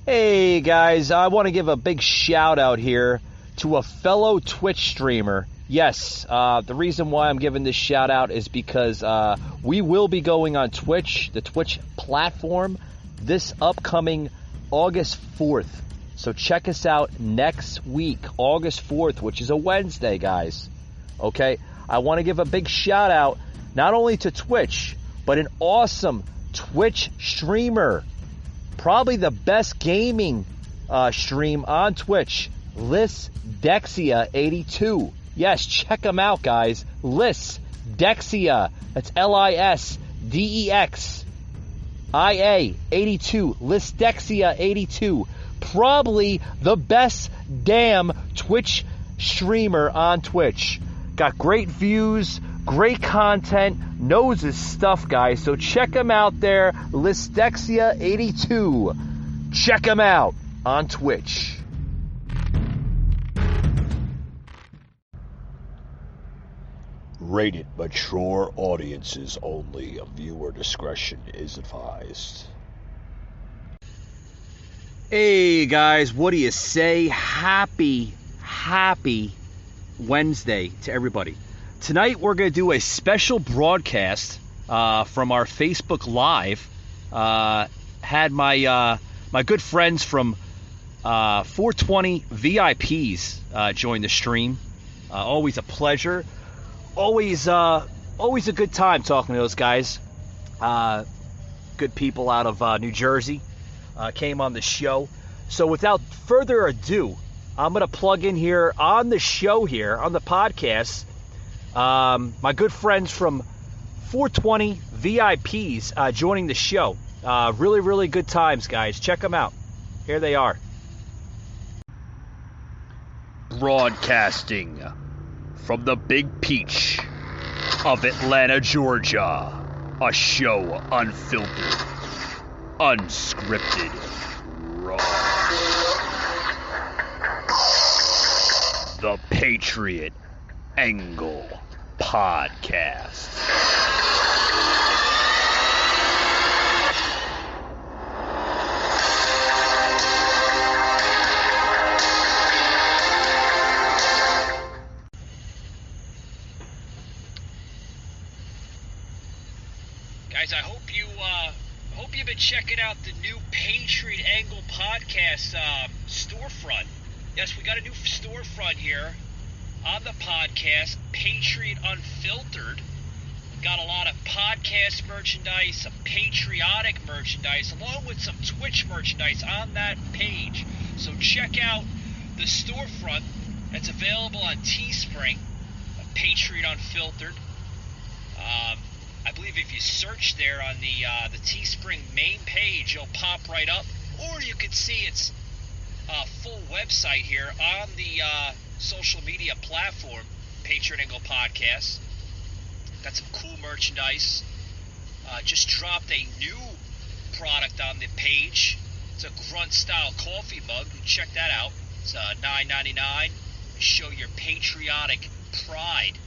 Hey guys, I want to give a big shout out here to a fellow Twitch streamer. Yes, the reason why I'm giving this shout out is because we will be going on Twitch, the Twitch platform, this upcoming August 4th. So check us out next week, August 4th, which is a Wednesday, guys. Okay, I want to give a big shout out not only to Twitch, but an awesome Twitch streamer. Probably the best gaming stream on Twitch, Lisdexia82. Yes, check him out, guys. Lisdexia. That's Lisdexia 82. Lisdexia 82. Probably the best damn Twitch streamer on Twitch. Got great views, great content, knows his stuff, guys. So check him out there, Lisdexia 82. Check him out on Twitch. Rated mature audiences only. Viewer discretion is advised. Hey guys, what do you say? Happy Wednesday to everybody. Tonight we're going to do a special broadcast from our Facebook Live. Had my good friends from 420 VIPs join the stream. Always a pleasure. Always a good time talking to those guys. Good people out of New Jersey came on the show. So without further ado, I'm going to plug in here on the show here, on the podcast, my good friends from 420 VIPs joining the show. Really good times, guys. Check them out. Here they are. Broadcasting from the Big Peach of Atlanta, Georgia. A show unfiltered, unscripted, raw. The Patriot Angle Podcast. Guys, I hope you've been checking out the new Patriot Angle Podcast storefront. Yes, we got a new storefront here on the podcast, Patriot Unfiltered. We've got a lot of podcast merchandise, some patriotic merchandise, along with some Twitch merchandise on that page. So check out the storefront. It's available on Teespring, Patriot Unfiltered. I believe if you search there on the Teespring main page, it'll pop right up. Or you can see its full website here on the social media platform, Patriot Angle Podcast. Got some cool merchandise. Just dropped a new product on the page. It's a grunt-style coffee mug. Check that out. It's $9.99. Show your patriotic pride.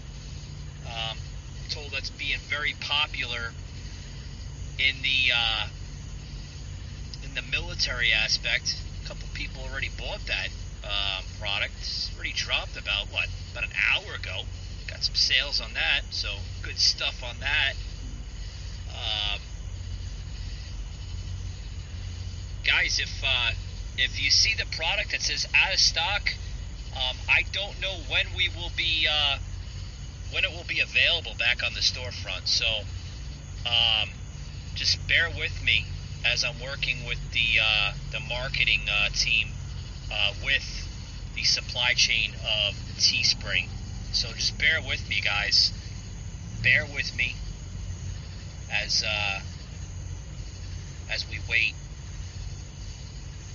Told that's being very popular in the military aspect. A couple people already bought that product. It's already dropped about an hour ago. Got some sales on that, so good stuff on that. Guys, if you see the product that says out of stock, I don't know when we will be when it will be available back on the storefront. So just bear with me as I'm working with the marketing team with the supply chain of Teespring. So just bear with me, guys. Bear with me as we wait.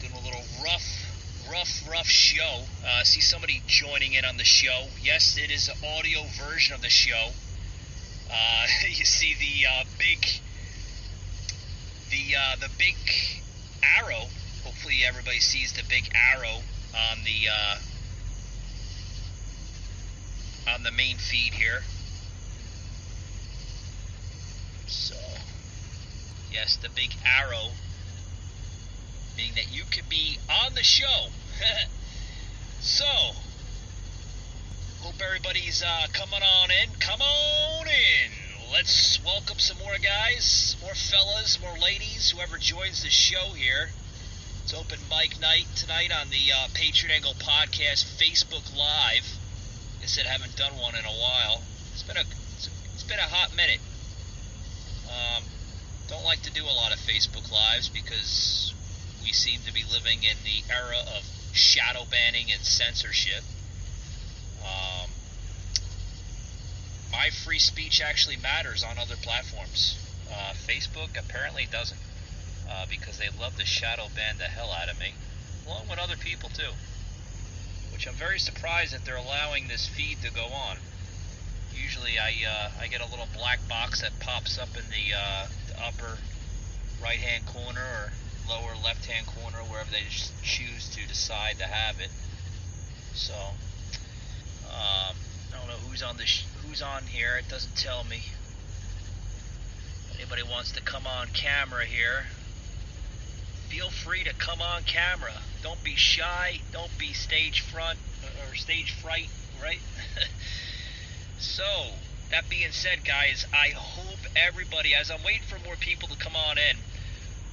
Doing a little rough show. See somebody joining in on the show. Yes, it is an audio version of the show. You see the big arrow. Hopefully everybody sees the big arrow on the main feed here. So, yes, the big arrow evening that you can be on the show. So, hope everybody's coming on in. Come on in. Let's welcome some more guys, more fellas, more ladies, whoever joins the show here. It's open mic night tonight on the Patriot Angle Podcast Facebook Live. I said I haven't done one in a while. It's been a hot minute. Don't like to do a lot of Facebook Lives because we seem to be living in the era of shadow banning and censorship. My free speech actually matters on other platforms. Facebook apparently doesn't, because they love to shadow ban the hell out of me, along with other people too. Which I'm very surprised that they're allowing this feed to go on. Usually I get a little black box that pops up in the upper right-hand corner or lower left-hand corner, wherever they choose to decide to have it. So, I don't know who's on here. It doesn't tell me. Anybody wants to come on camera here, feel free to come on camera. Don't be shy. Don't be stage fright, right? So, that being said, guys, I hope everybody, as I'm waiting for more people to come on in,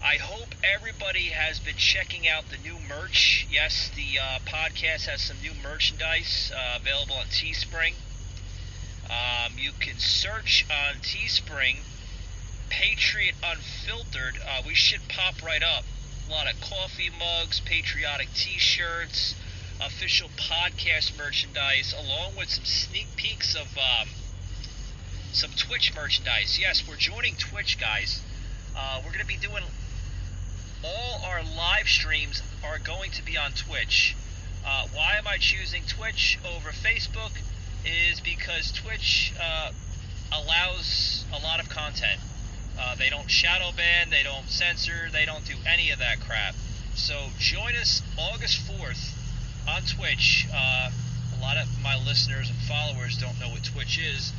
I hope everybody has been checking out the new merch. Yes, the podcast has some new merchandise available on Teespring. You can search on Teespring, Patriot Unfiltered. We should pop right up. A lot of coffee mugs, patriotic t-shirts, official podcast merchandise, along with some sneak peeks of some Twitch merchandise. Yes, we're joining Twitch, guys. We're going to be doing all our live streams are going to be on Twitch. Why am I choosing Twitch over Facebook? Is because Twitch allows a lot of content. They don't shadow ban, they don't censor, they don't do any of that crap. So join us August 4th on Twitch. A lot of my listeners and followers don't know what Twitch is.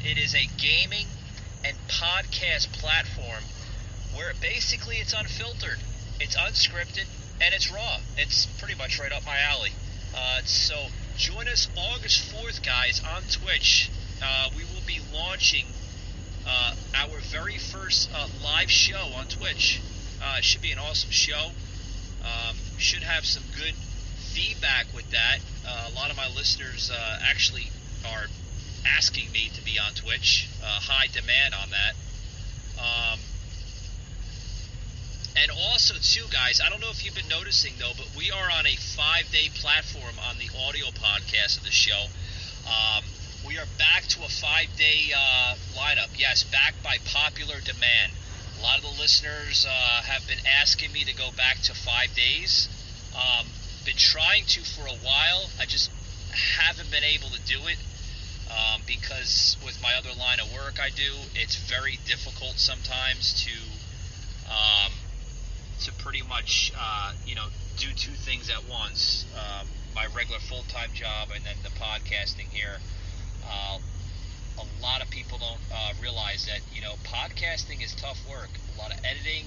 It is a gaming and podcast platform where basically it's unfiltered, it's unscripted, and it's raw. It's pretty much right up my alley. So join us August 4th, guys, on Twitch. We will be launching our very first live show on Twitch. It should be an awesome show. Should have some good feedback with that. A lot of my listeners actually are asking me to be on Twitch. High demand on that. And also, too, guys, I don't know if you've been noticing, though, but we are on a 5-day platform on the audio podcast of the show. We are back to a 5-day lineup. Yes, back by popular demand. A lot of the listeners have been asking me to go back to 5 days. Been trying to for a while. I just haven't been able to do it because with my other line of work I do, it's very difficult sometimes to pretty much do two things at once. My regular full-time job and then the podcasting here. A lot of people don't realize that, podcasting is tough work. A lot of editing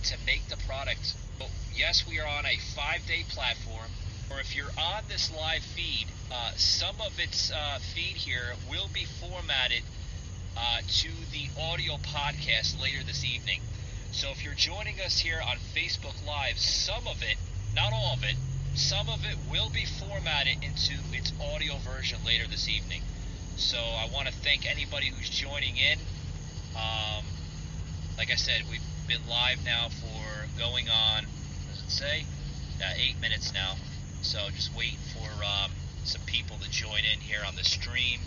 to make the product. So, yes, we are on a 5-day platform. Or if you're on this live feed, some of its feed here will be formatted to the audio podcast later this evening. So if you're joining us here on Facebook Live, some of it, not all of it, some of it will be formatted into its audio version later this evening. So I want to thank anybody who's joining in. Like I said, we've been live now for going on, what does it say? 8 minutes now. So just waiting for some people to join in here on the stream.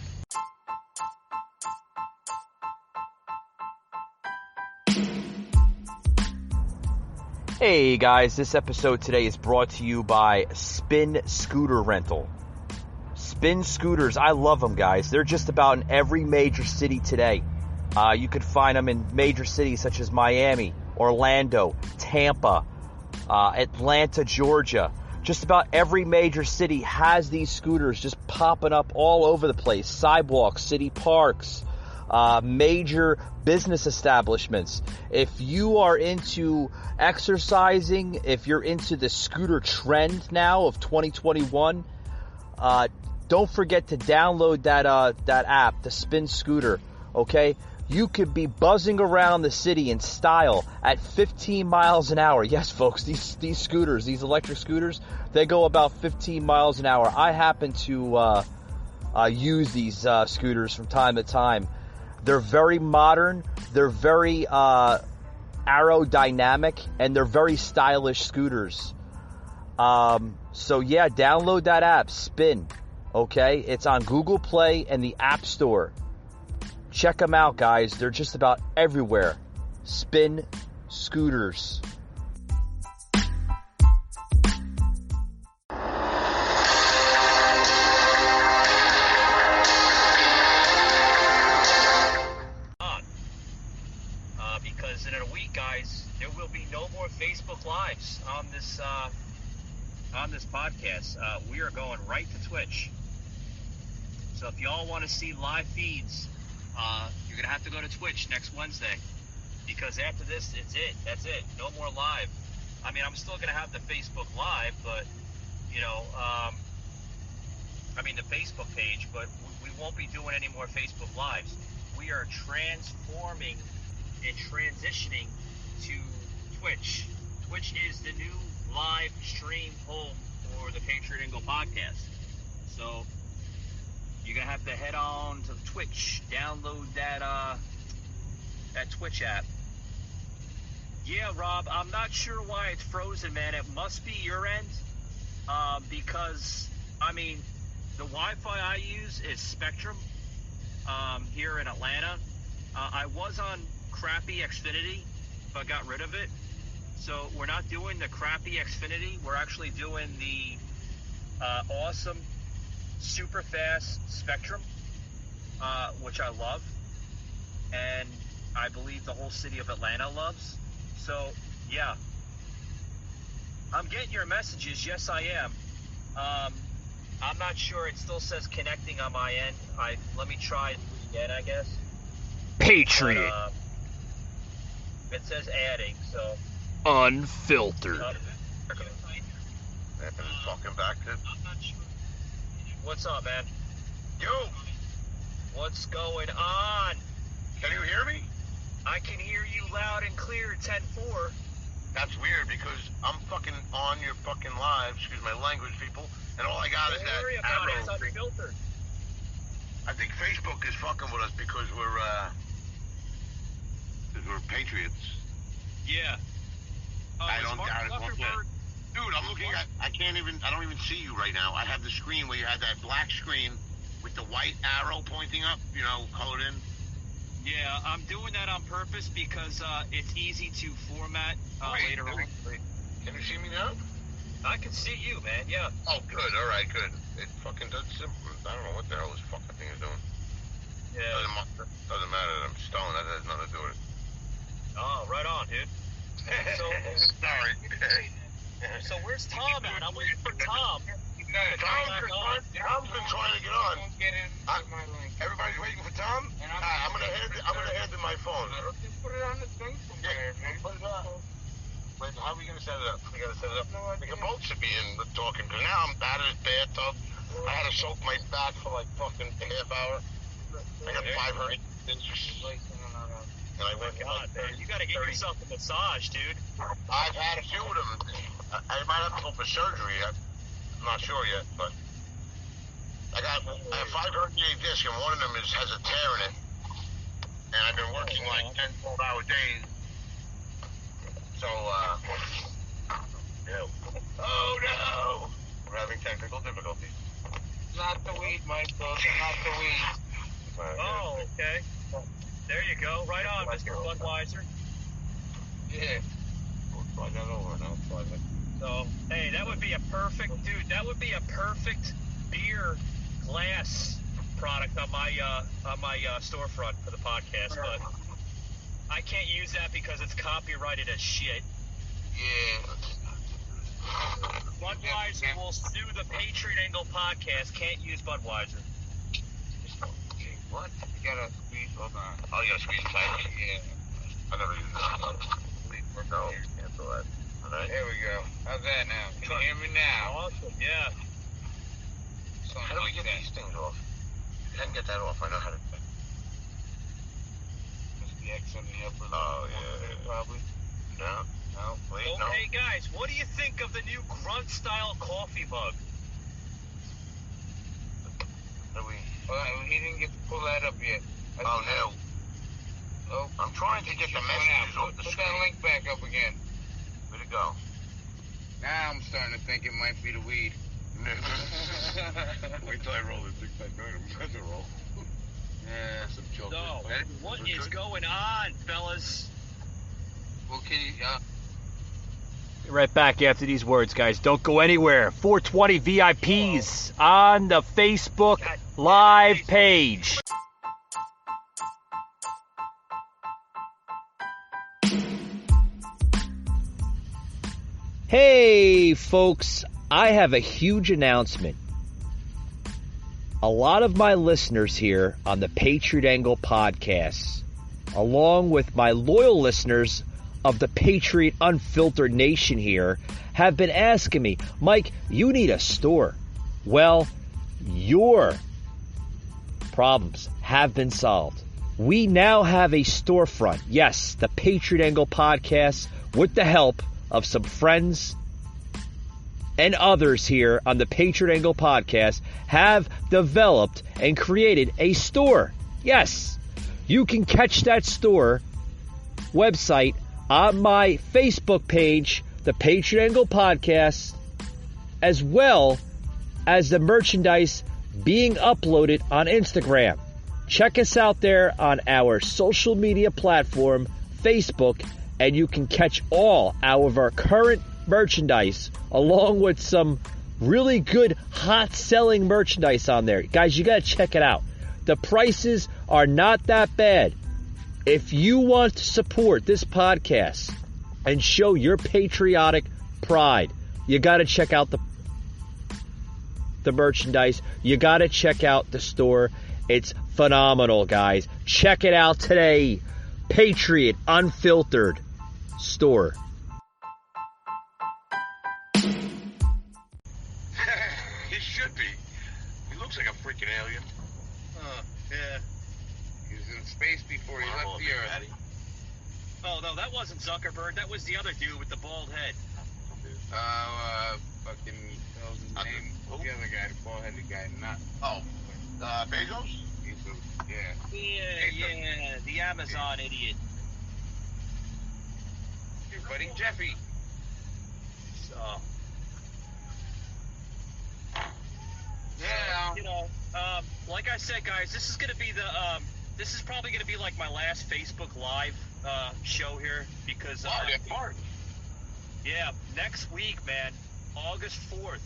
Hey guys, this episode today is brought to you by Spin Scooter Rental. Spin scooters, I love them, guys. They're just about in every major city today. You could find them in major cities such as Miami, Orlando, Tampa, Atlanta, Georgia. Just about every major city has these scooters just popping up all over the place. Sidewalks, city parks, major business establishments. If you are into exercising, if you're into the scooter trend now of 2021, don't forget to download that app, the Spin Scooter, okay? You could be buzzing around the city in style at 15 miles an hour. Yes, folks, these scooters, these electric scooters, they go about 15 miles an hour. I happen to use these scooters from time to time. They're very modern, they're very aerodynamic, and they're very stylish scooters. So yeah, download that app, Spin, okay? It's on Google Play and the App Store. Check them out, guys. They're just about everywhere. Spin Scooters. Because in a week, guys, there will be no more Facebook Lives on this podcast. We are going right to Twitch. So if y'all want to see live feeds, you're going to have to go to Twitch next Wednesday, because after this, it's it. That's it. No more live. I mean, I'm still going to have the Facebook Live, but, the Facebook page, but we won't be doing any more Facebook Lives. We are transforming and transitioning to Twitch. Twitch is the new live stream home for the Patriot Angle podcast. So you're gonna have to head on to Twitch, download that Twitch app. Yeah, Rob, I'm not sure why it's frozen, man. It must be your end, because the Wi-Fi I use is Spectrum here in Atlanta. I was on crappy Xfinity, but got rid of it. So we're not doing the crappy Xfinity. We're actually doing the awesome, super fast Spectrum, which I love, and I believe the whole city of Atlanta loves. So yeah, I'm getting your messages. Yes, I am. I'm not sure. It still says connecting on my end. Let me try it again, I guess. Patriot. But, it says adding, so. Unfiltered. Anthony's talking back to. I'm not sure. What's up, man? Yo, What's going on? can you hear me? I can hear you loud and clear, 10-4. That's weird because I'm fucking on your fucking live, excuse my language, people, and all I got is Don't that worry about it. It's arrow thing. unfiltered. I think Facebook is fucking with us because we're patriots. Yeah. Oh, I is don't Mark doubt it one bit. Zuckerberg- Dude, I'm looking at, I don't even see you right now. I have the screen where you had that black screen with the white arrow pointing up, colored in. Yeah, I'm doing that on purpose because it's easy to format later on. Wait. Can you see me now? I can see you, man. Yeah. Oh, good. All right, good. It fucking does. I don't know what the hell this fucking thing is doing. Yeah. Doesn't matter that I'm stoned. That has nothing to do with it. Oh, right on, dude. So, Sorry. so where's Tom at? I'm waiting for Tom. Tom's been trying to get on. Everybody's waiting for Tom. I'm gonna hand him my phone. Just put it on the thing somewhere, man. Put it on. Wait, how are we gonna set it up? We gotta set it up. We can both should be in talking because now I'm out of this bathtub. I had to soak my back for like fucking a half hour. I got 500 inches. And I went God, man, you gotta get yourself a massage, dude. I've had a few of them. I might have to go for surgery. I'm not sure yet, but I have 5 herniated discs, and one of them has a tear in it. And I've been working like 10, 12-hour days. So, oh no! We're having technical difficulties. Not the weed, Michael. Not the weed. Oh, okay. There you go. Right on, Mr. Budweiser. Yeah. We'll slide that over now. So, hey, that would be a perfect beer glass product on my storefront for the podcast, but I can't use that because it's copyrighted as shit. Yeah. Budweiser will sue the Patriot Angle podcast. Can't use Budweiser. What? You gotta squeeze, hold on. Oh, you gotta squeeze tight. Yeah. I never used that. No, cancel that. All right. There we go. How's that now? Can you hear me now? Awesome, yeah. Something How do we like get that. these things off? I can get that off. I know how to. Just the X on the upper Oh, left yeah. corner, probably. No. No. Wait. Well, No. hey guys, what do you think of the new grunt style coffee mug? How do we? He didn't get to pull that up yet. Oh no. Oh, I'm trying to get the just went messages out. off the Put screen. that link back up again. Where'd it go? Now I'm starting to think it might be the weed. Wait till I roll this 6 million. I'm gonna roll. Yeah. Some chocolate. So, what is going on, fellas? Well, can you, Be right back after these words, guys. Don't go anywhere. 420 VIPs on the Facebook Live page. Hey, folks, I have a huge announcement. A lot of my listeners here on the Patriot Angle podcast, along with my loyal listeners of the Patriot Unfiltered Nation here, have been asking me, Mike, you need a store. Well, your problems have been solved. We now have a storefront. Yes, the Patriot Angle podcast, with the help of some friends and others here on the Patriot Angle podcast, have developed and created a store. Yes, you can catch that store website on my Facebook page, the Patriot Angle podcast, as well as the merchandise being uploaded on Instagram. Check us out there on our social media platform, Facebook, and you can catch all of our current merchandise along with some really good hot selling merchandise on there. Guys, you got to check it out. The prices are not that bad. If you want to support this podcast and show your patriotic pride, you got to check out the merchandise. You got to check out the store. It's phenomenal, guys. Check it out today. Patriot Unfiltered store. He should be. He looks like a freaking alien. yeah. He was in space before he left the Earth. Oh, no, that wasn't Zuckerberg. That was the other dude with the bald head. Fucking, what was his name? Who? The other guy, the bald-headed guy, not Bezos? Bezos. Yeah. Yeah, the Amazon idiot. Your buddy Jeffy. So, Yeah. you know, like I said, guys, this is gonna be this is probably gonna be like my last Facebook Live show here because yeah, next week, man, August 4th,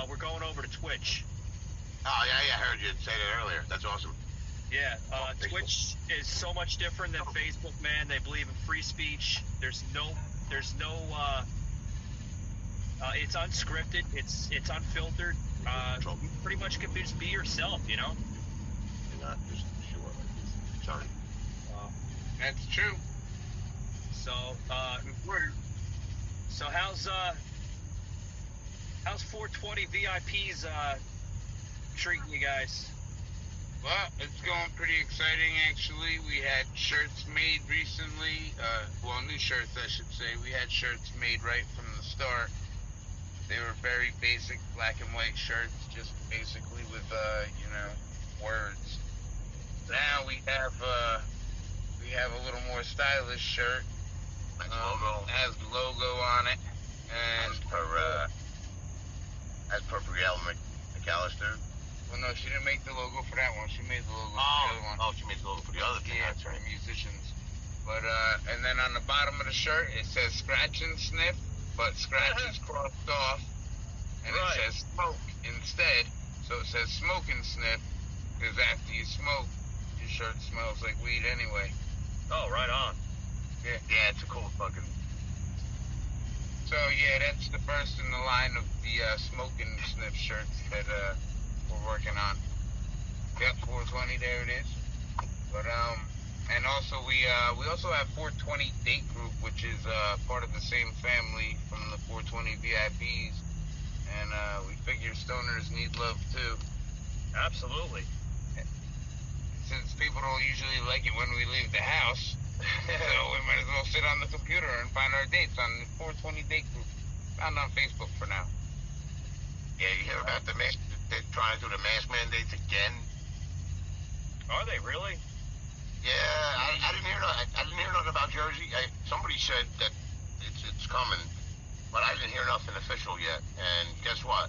we're going over to Twitch. Oh, yeah, I heard you say that earlier. That's awesome. Yeah, Twitch is so much different than Facebook, man. They believe in free speech. There's no it's unscripted. It's unfiltered. You pretty much can just be yourself, you know. You're not just sure like this. Sorry. That's true. So, so how's 420 VIPs treating you guys? Well, it's going pretty exciting, actually. We had shirts made recently. New shirts, I should say. We had shirts made right from the start. They were very basic black and white shirts, just basically with, words. Now we have a little more stylish shirt. Nice logo. Has the logo on it. And As per Brielle McAllister. well, no, she didn't make the logo for that one. She made the logo for the other one. Oh, she made the logo for the other thing. Yeah, That's for right. the musicians. But and then on the bottom of the shirt it says scratch and sniff, but scratch is crossed off, and Right. it says smoke instead. So it says smoke and sniff, because after you smoke, your shirt smells like weed anyway. Oh, right on. Yeah, it's a cool fucking. So yeah, that's the first in the line of the smoke and sniff shirts that we're working on. Yep, 420, there it is. But and also we also have 420 Date Group, which is part of the same family from the 420 VIPs, and we figure stoners need love too. Absolutely. Since people don't usually like it when we leave the house, so we might as well sit on the computer and find our dates on the 420 Date Group, found on Facebook for now. Yeah, you hear about the mask? They're trying to do the mask mandates again. Are they really? Yeah, I didn't hear nothing about Jersey. Somebody said that it's coming, but I didn't hear nothing official yet. And guess what?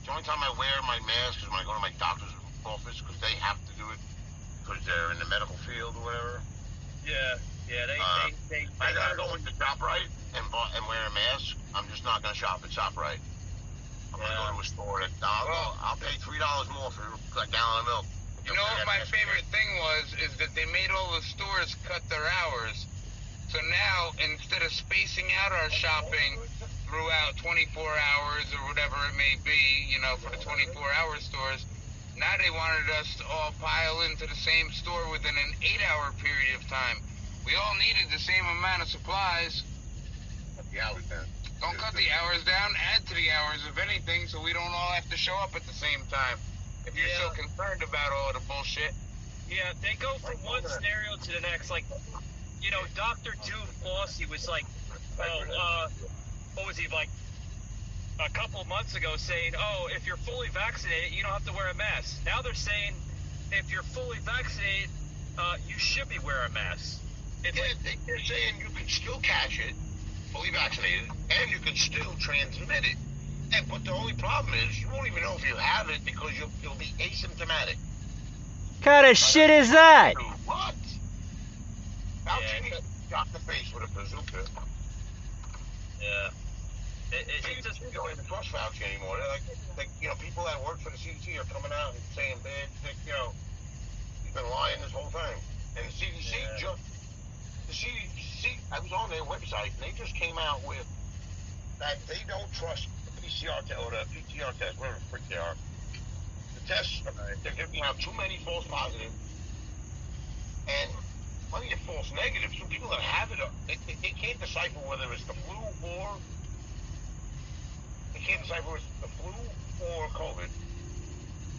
The only time I wear my mask is when I go to my doctor's office, because they have to do it because they're in the medical field or whatever. Yeah. They I gotta go into ShopRite and wear a mask. I'm just not gonna shop at ShopRite. I'm gonna go to a store that I'll pay $3 more for a gallon of milk. You know what my favorite thing is that they made all the stores cut their hours. So now, instead of spacing out our shopping throughout 24 hours or whatever it may be, for the 24-hour stores, now they wanted us to all pile into the same store within an 8-hour period of time. We all needed the same amount of supplies. Cut the hours down. Don't cut the hours down, add to the hours, if anything, so we don't all have to show up at the same time. If you're so concerned about all the bullshit. Yeah, they go from one scenario to the next. Like, Dr. Doom Flossie was like, what was he, like, a couple of months ago saying, if you're fully vaccinated, you don't have to wear a mask. Now they're saying, if you're fully vaccinated, you should be wearing a mask. They're saying you can still catch it, fully vaccinated, and you can still transmit it. But the only problem is you won't even know if you have it because you'll be asymptomatic. Kind of shit is that? What? Fauci got in the face with a bazooka. Yeah. It just you don't even trust Fauci anymore. They're like people that work for the CDC are coming out and saying bad things. He's been lying this whole time. And the CDC I was on their website and they just came out with that they don't trust the PCR test or the PCR test, whatever the frick they are. The tests, they're giving out too many false positives and plenty of false negatives. So people that have it, they can't decipher whether it's the flu or COVID.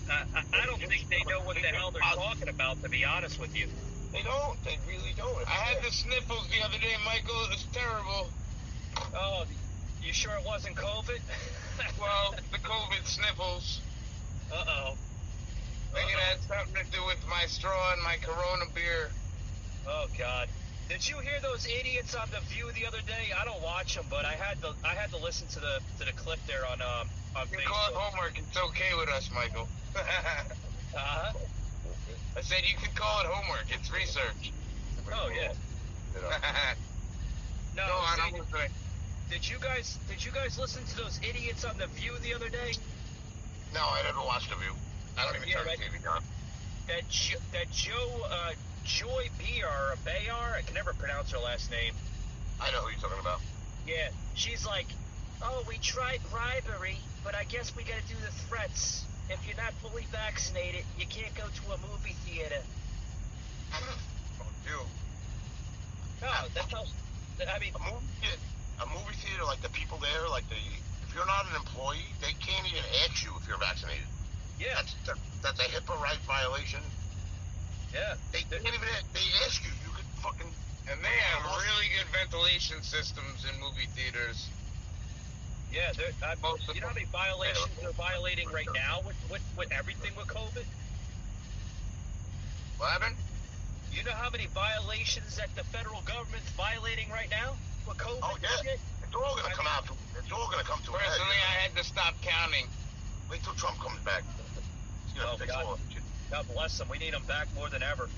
I don't think they know what the hell they're talking about, to be honest with you. They don't. They really don't. I had the sniffles the other day, Michael. It was terrible. Oh, you sure it wasn't COVID? Well, the COVID sniffles. Uh-oh. I think it had something to do with my straw and my Corona beer. Oh, God. Did you hear those idiots on The View the other day? I don't watch them, but I had to listen to the clip there on You Facebook. can call it homework. It's okay with us, Michael. Uh-huh. I said you could call it homework. It's research. Oh, yeah. No, I see, don't say. Did you guys listen to those idiots on The View the other day? No, I never watched The View. I don't even turn the TV on. That Joy Bayar, I can never pronounce her last name. I know who you're talking about. Yeah, she's like, we tried bribery, but I guess we gotta do the threats. If you're not fully vaccinated, you can't go to a movie theater. Oh, dude. No, that's how. I mean, a movie theater, like the people there, if you're not an employee, they can't even ask you if you're vaccinated. yeah, That's a HIPAA right violation. yeah. They can't even. They ask you. You could fucking. And they have really good ventilation systems in movie theaters. Yeah, you know how many violations they're violating right now with everything with COVID? What happened? You know how many violations that the federal government's violating right now with COVID? Oh yeah, it's all gonna come out. It's all gonna come to a head. Personally, I had to stop counting. Wait till Trump comes back. He's gonna fix all that shit. God bless him. We need him back more than ever.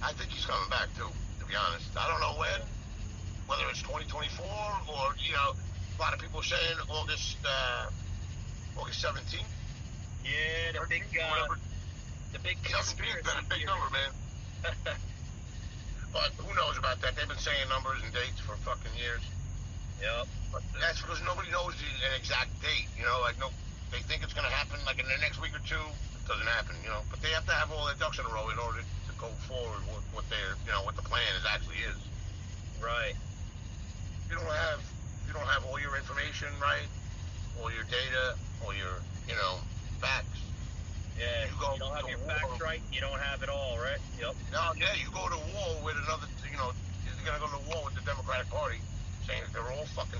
I think he's coming back too. To be honest, I don't know when. Whether it's 2024 or a lot of people are saying August 17th. Yeah, the big conspiracy. Been a big number, man. But who knows about that? They've been saying numbers and dates for fucking years. Yep. But that's because nobody knows an exact date. They think it's going to happen like in the next week or two. It doesn't happen, But they have to have all their ducks in a row in order to go forward with what their, what the plan actually is. Right. You don't have all your information right, all your data, all your, facts. Yeah. You go You don't have to your war. facts right. You don't have it all right. Yep. No, yeah, you go to war with another, you're gonna go to war with the Democratic Party, saying that they're all fucking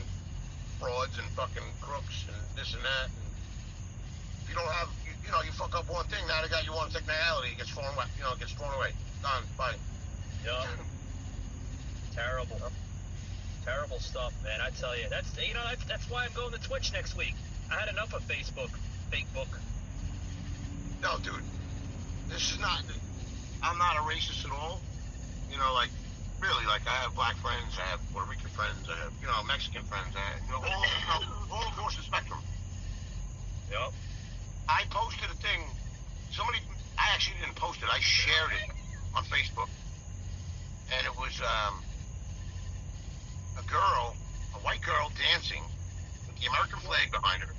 frauds and fucking crooks and this and that. And if you don't have, you fuck up one thing, now they got you on technicality, it gets thrown away, gets thrown away. Done, bye. Yep. Terrible. Terrible stuff, man. I tell you, that's why I'm going to Twitch next week. I had enough of Facebook, fake book. No, dude, this is not. I'm not a racist at all. Really, I have black friends, I have Puerto Rican friends, I have Mexican friends, I have all across the spectrum. Yep. I posted a thing. I actually didn't post it. I shared it on Facebook, and it was a white girl dancing with the American flag behind her,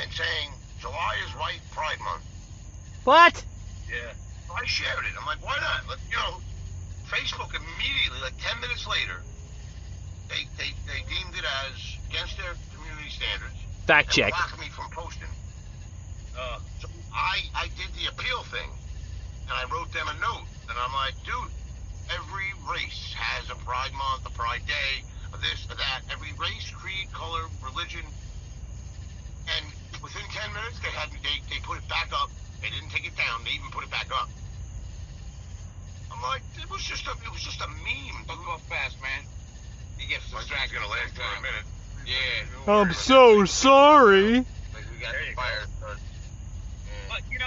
and saying, "July is White Pride Month." What? Yeah. So I shared it. I'm like, why not? Facebook immediately, 10 minutes later, they deemed it as against their community standards. Fact and check. blocked me from posting. So I did the appeal thing, and I wrote them a note, and I'm like, dude, every race has a Pride Month, a Pride Day, a this, a that. Every race, creed, color, religion, and within 10 minutes, they put it back up. They didn't take it down. They even put it back up. I'm like, it was just a meme. Don't go fast, man. You get It's distracted. gonna last for a minute. Yeah. I'm so sorry. We got There you fired. But you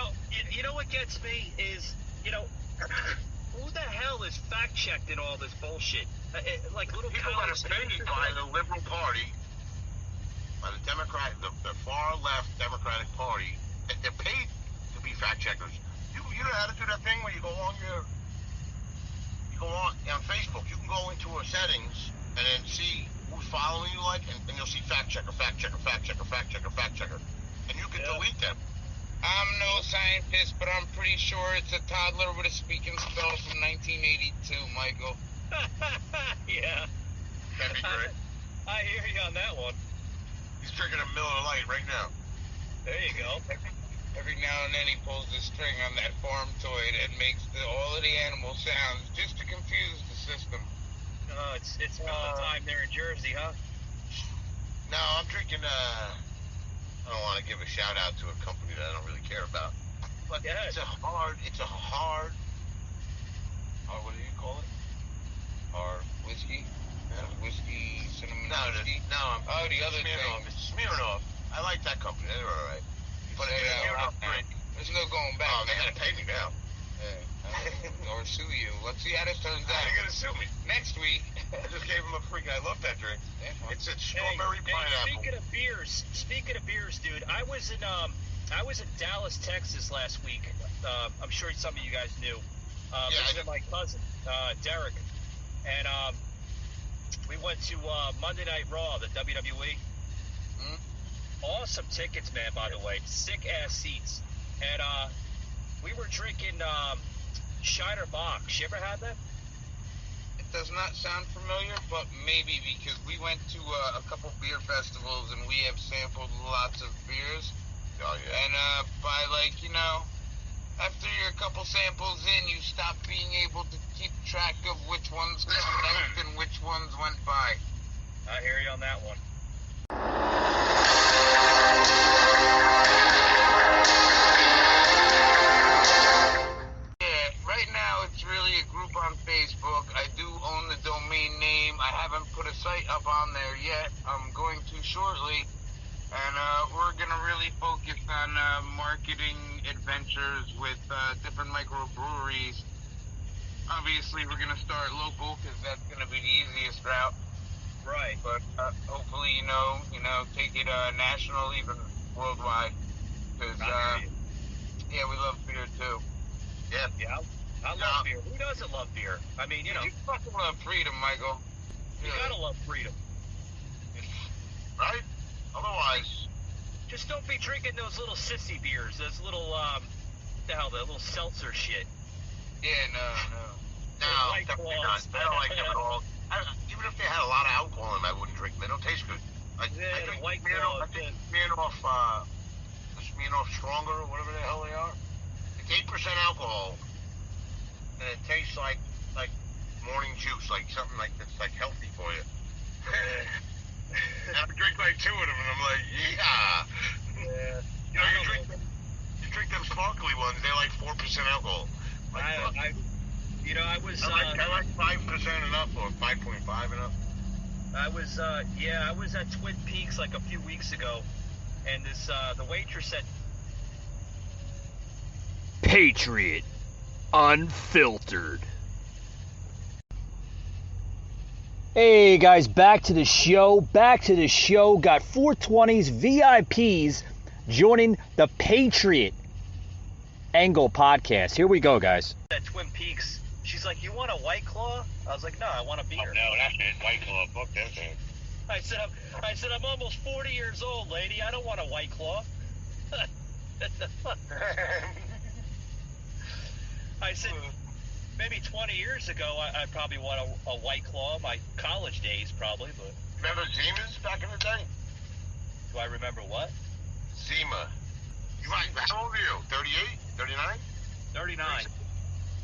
know what gets me is, who the hell is fact checked in all this bullshit? Little People that college are paid by the Liberal Party, by the Democrat, the far left Democratic Party, they're paid to be fact checkers. You know how to do that thing where you go on Facebook. You can go into our settings and then see who's following you, and you'll see fact checker, fact checker, fact checker, fact checker, fact checker, and you can delete them. I'm no scientist, but I'm pretty sure it's a toddler with a speaking spell from 1982, Michael. Yeah. That'd be great. I hear you on that one. He's drinking a Miller Lite right now. There you go. Every now and then he pulls the string on that Farmtoid and makes all of the animal sounds just to confuse the system. It's filling time there in Jersey, huh? No, I'm drinking. I don't want to give a shout out to a company that I don't really care about, but Yeah. it's a hard. What do you call it? Hard whiskey? Whiskey, cinnamon No, whiskey? no. Oh, the other Smirnoff. thing. It's Smirnoff. I like that company. They're all right. But Say it's that Smirnoff out now. drink. There's no going back. Oh, they man. gotta pay me now. Or sue you. Let's see how this turns out. They're gonna sue me. Next week. I just gave them a freak. I love that drink. It's a strawberry pineapple. Speaking of beers, dude, I was in Dallas, Texas last week. I'm sure some of you guys knew. Visiting my cousin, Derek, and we went to Monday Night Raw, the WWE. Awesome tickets, man. By the way, sick ass seats, and we were drinking Shiner Bock. You ever had that? It does not sound familiar, but maybe because we went to a couple beer festivals and we have sampled lots of beers. Oh yeah. And by after you're a couple samples in, you stop being able to keep track of which ones come next and which ones went by. I hear you on that one. Yeah, right now it's really a group on Facebook. I do own the domain name. I haven't put a site up on there yet. I'm going to shortly. And we're going to really focus on marketing adventures with different microbreweries. Obviously, we're going to start local because that's going to be the easiest route. Right. But hopefully, take it national, even worldwide. Because, yeah, we love beer, too. Yeah. I love beer. Who doesn't love beer? I mean, You fucking love freedom, Michael. you gotta love freedom. Right? Otherwise, Just don't be drinking those little sissy beers, those little, the little seltzer shit. Yeah, no. No, White definitely Claws. not. I don't like them at all. Even if they had a lot of alcohol in them, I wouldn't drink them. They don't taste good. Like, Yeah, I drink White Smirnoff, Claws, I drink Smirnoff Stronger or whatever the hell they are. It's 8% alcohol, and it tastes like morning juice, like something like that's like healthy for you. And I drink like 2 of them, and I'm like, yeah. You know, you drink them sparkly ones. They're like 4% alcohol. Like, fuck. I was. I like 5% enough or 5.5 enough. I was at Twin Peaks like a few weeks ago, and the waitress said, Patriot Unfiltered. Hey guys, back to the show. Got 420s VIPs joining the Patriot Angle podcast. Here we go, guys. at Twin Peaks, she's like, "You want a White Claw?" I was like, "No, I want a beer." Oh, no, that's it. White Claw. Fuck that thing. I said, I'm almost 40 years old, lady. I don't want a White Claw. I said, maybe 20 years ago, I probably want a White Claw. My college days, probably, but. Remember Zima's back in the day? Do I remember what? Zima. You might. How old are you? 38? 39? 39.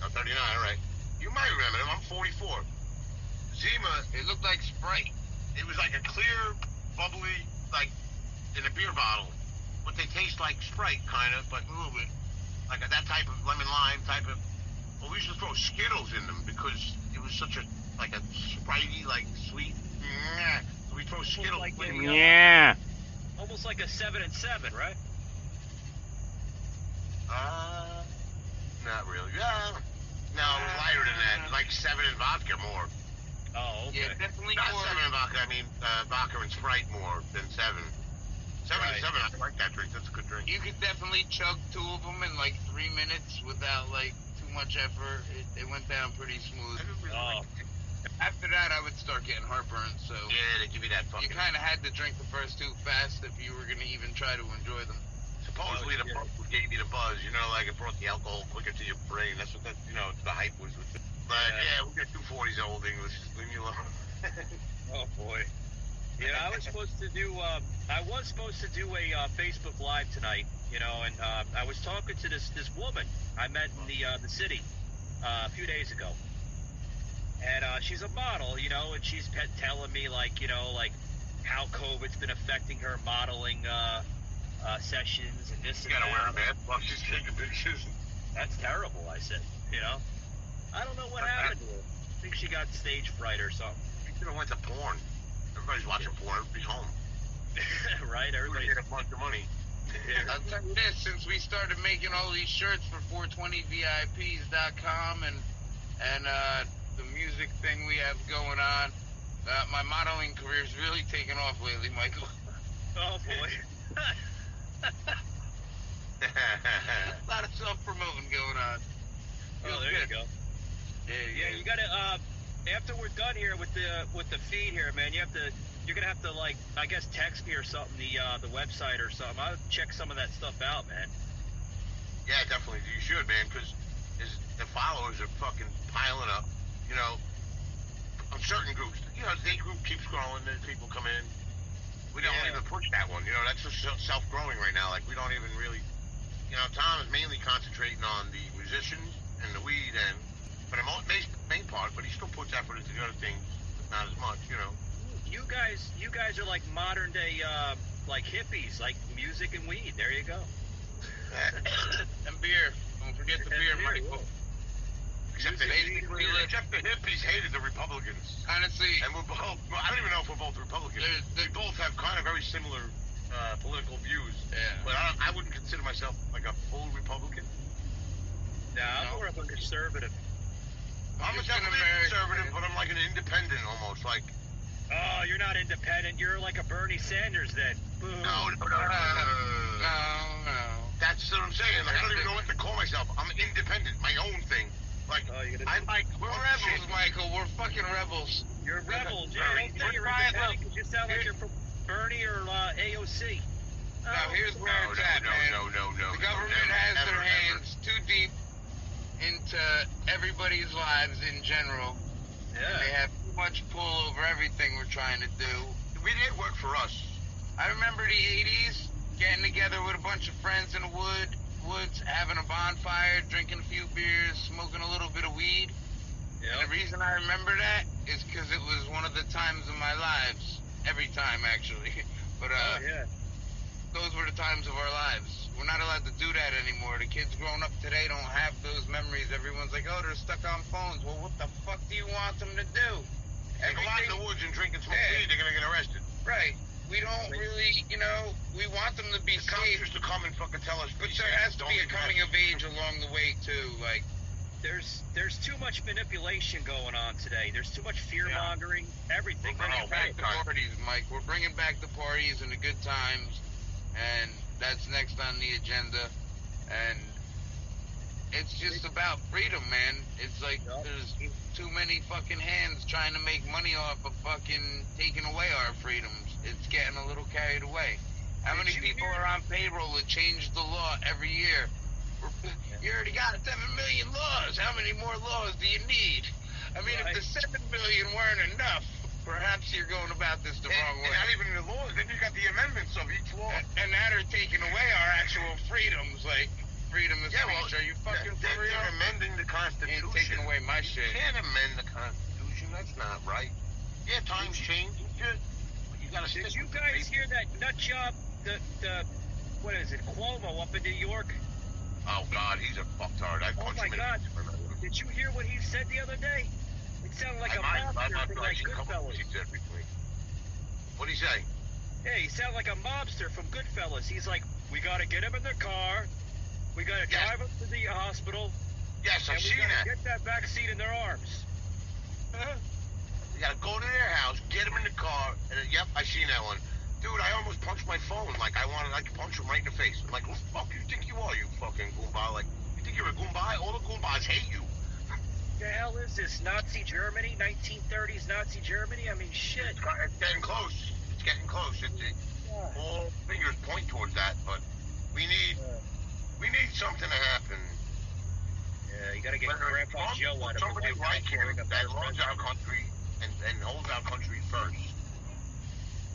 I'm 39, all right. You might remember them. I'm 44. Zima, it looked like Sprite. It was like a clear, bubbly, like in a beer bottle. But they taste like Sprite, kind of, but a little bit. Like that type of lemon lime type of. Well, we used to throw Skittles in them because it was such a Spritey, like sweet. So we throw Skittles. Like in a, Yeah. almost like a 7 and 7, right? Not really. Yeah. No, it was lighter than that. Like 7 and vodka more. Oh, okay. Yeah, definitely Not more. 7 and vodka. I mean, vodka and Sprite more than 7. 7 Right. and 7. I like that drink. That's a good drink. You could definitely chug 2 of them in like 3 minutes without like too much effort. It went down pretty smooth. Oh. After that, I would start getting heartburn. So Yeah, they give you that you fucking. kind of had to drink the first 2 fast if you were gonna even try to enjoy them. Supposedly Oh, the shit. buzz gave you the buzz. You know, like it brought the alcohol quicker to your brain. That's what the hype was with it. But yeah, we got 240s old English. Leave me alone. Oh boy. Yeah, I was supposed to do a Facebook Live tonight, and I was talking to this woman I met in the city a few days ago, and she's a model, and she's telling me like how COVID's been affecting her modeling sessions and this You and gotta wear a that. mask while she's taking pictures. That's terrible, I said. I don't know what happened to her. I think she got stage fright or something. You should have went to porn. Everybody's watching porn. Everybody's home. Right? Everybody Everybody. get a bunch of money. I'll tell you this, since we started making all these shirts for 420VIPs.com and the music thing we have going on, my modeling career's really taken off lately, Michael. Oh boy. A lot of self-promoting going on. Oh, there you go. Yeah, you gotta. After we're done here with the feed here, man, you're gonna have to like, I guess, text me or something the website or something. I'll check some of that stuff out, man. Yeah, definitely. You should, man, because the followers are fucking piling up. On certain groups. The group keeps growing. Then people come in. We don't Yeah. even push that one. That's just self-growing right now. Like, we don't even really. Tom is mainly concentrating on the musicians and the weed but the main part. But he still puts effort into the other things, but not as much. You guys are like modern day like hippies, like music and weed. There you go. And beer. Don't forget the beer, beer, Michael. Except the hippies hated the Republicans. Honestly, And we're both. Well, I don't even know if we're both Republicans. We both have kind of very similar political views. yeah. But I wouldn't consider myself like a full Republican. Nah, I'm more of a conservative. I'm just definitely an American. conservative, but I'm like an independent almost. Like, Oh, you're not independent. You're like a Bernie Sanders then. Boo. no. No. That's what I'm saying. Like, I don't even know what to call myself. I'm independent, my own thing. Like, Oh, you're I like. We're rebels, Michael. We're fucking rebels. You're rebels. Yeah, don't say you're We're independent 'cause you sound like you're from Bernie or AOC. Now, here's where it's at, man. No. The government has their hands too deep into everybody's lives in general. And they have too much pull over everything we're trying to do. We did work for us. I remember the 80s, getting together with a bunch of friends in the woods, having a bonfire, drinking a few beers, smoking a little bit of weed. And the reason I remember that is because it was one of the times of my lives. Every time, actually. But those were the times of our lives. We're not allowed to do that anymore. The kids growing up today don't have those memories. Everyone's like, oh, they're stuck on phones. Well, what the fuck do you want them to do? If they go out in the woods and drink and smoke weed, they're going to get arrested. Right. We don't really, we want them to be The cops safe. used to come and fucking tell us. But there has to be a coming of age along the way, too. Like, There's too much manipulation going on today. There's too much fear mongering. Everything. we're bringing back the parties, Mike. We're bringing back the parties and the good times. And that's next on the agenda. And it's just about freedom, man. It's like there's too many fucking hands trying to make money off of fucking taking away our freedoms. It's getting a little carried away. How many people are on payroll that change the law every year? You already got 7 million laws. How many more laws do you need? I mean, if the 7 million weren't enough, perhaps you're going about this the wrong way. And not even the laws. Then you got the amendments of each law. And now they're taking away our actual freedoms, like freedom of speech. Are you fucking for real? They're amending the Constitution. Ain't taking away my shit. You can't amend the Constitution. That's not right. Yeah, times change and shit. But you gotta stick Did you with the guys basics. hear that nut job? The what is it? Cuomo up in New York. Oh God, he's a fucktard. I Oh punch my him in God! the face. Did you hear what he said the other day? It sounded like a mobster from like Goodfellas. What'd he say? Yeah, he sounded like a mobster from Goodfellas. He's like, we gotta get him in the car. We gotta drive him to the hospital. Yes, I've And we seen gotta that. get that vaccine in their arms. You gotta go to their house, get him in the car, and yep, I seen that one. Dude, I almost punched my phone. Like, I wanted, like, to punch him right in the face. I'm like, who the fuck you think you are, you fucking Goomba? Like, you think you're a Goomba? All the Goombas hate you. The hell is this? Nazi Germany? 1930s Nazi Germany? I mean, shit. It's getting close. It's getting close. All fingers point towards that, but we need something to happen. Yeah, you gotta get Whether it's Grandpa Trump Joe or out of the somebody White House like to him bring up that the loves our president. country and holds our country first.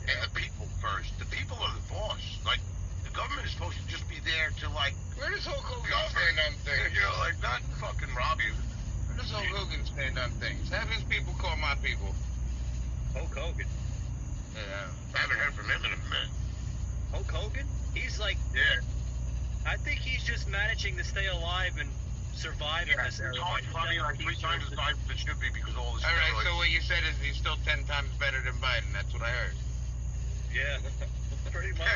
And the people first. The people are the boss. Like, the government is supposed to just be there to, like, Where does Hulk Hogan govern, stand on things? you know, like, not fucking rob you. Where does Hulk Hogan stand on things? Have his people call my people. Hulk Hogan. Yeah. I haven't heard from him in a minute. Hulk Hogan? He's like, Yeah. I think he's just managing to stay alive and survive in this era. It's probably like 3 times the size it should be because of all this. All right, so what you said is he's still 10 times better than Biden. That's what I heard. Yeah, pretty much.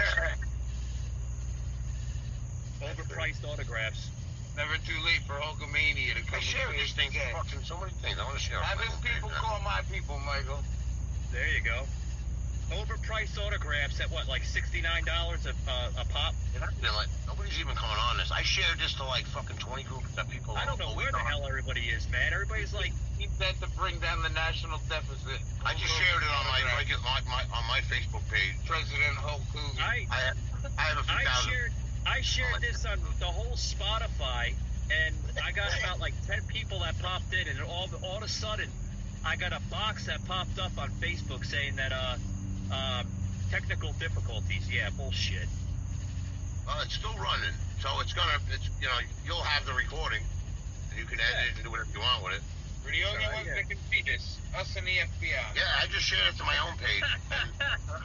Overpriced autographs. Never too late for Hulkamania to come. I share this thing for fucking so many things. I want to share. Have his people call my people, Michael. There you go. Overpriced autographs at what, like $69 a pop? Nobody's even coming on this. I shared this to like fucking 20 groups that people. I don't know where the hell everybody is, man. Everybody's like, Keep that to bring down the national deficit. I just shared it on my Facebook page. President Hulk Hogan. I have a few thousand. I shared this on the whole Spotify, and I got about like 10 people that popped in, and all of a sudden, I got a box that popped up on Facebook saying that technical difficulties. Yeah, bullshit. It's still running, so you'll have the recording, and you can edit it and do whatever you want with it. We're the only ones that can see this. Us and the FBI. Yeah, I just shared it to my own page.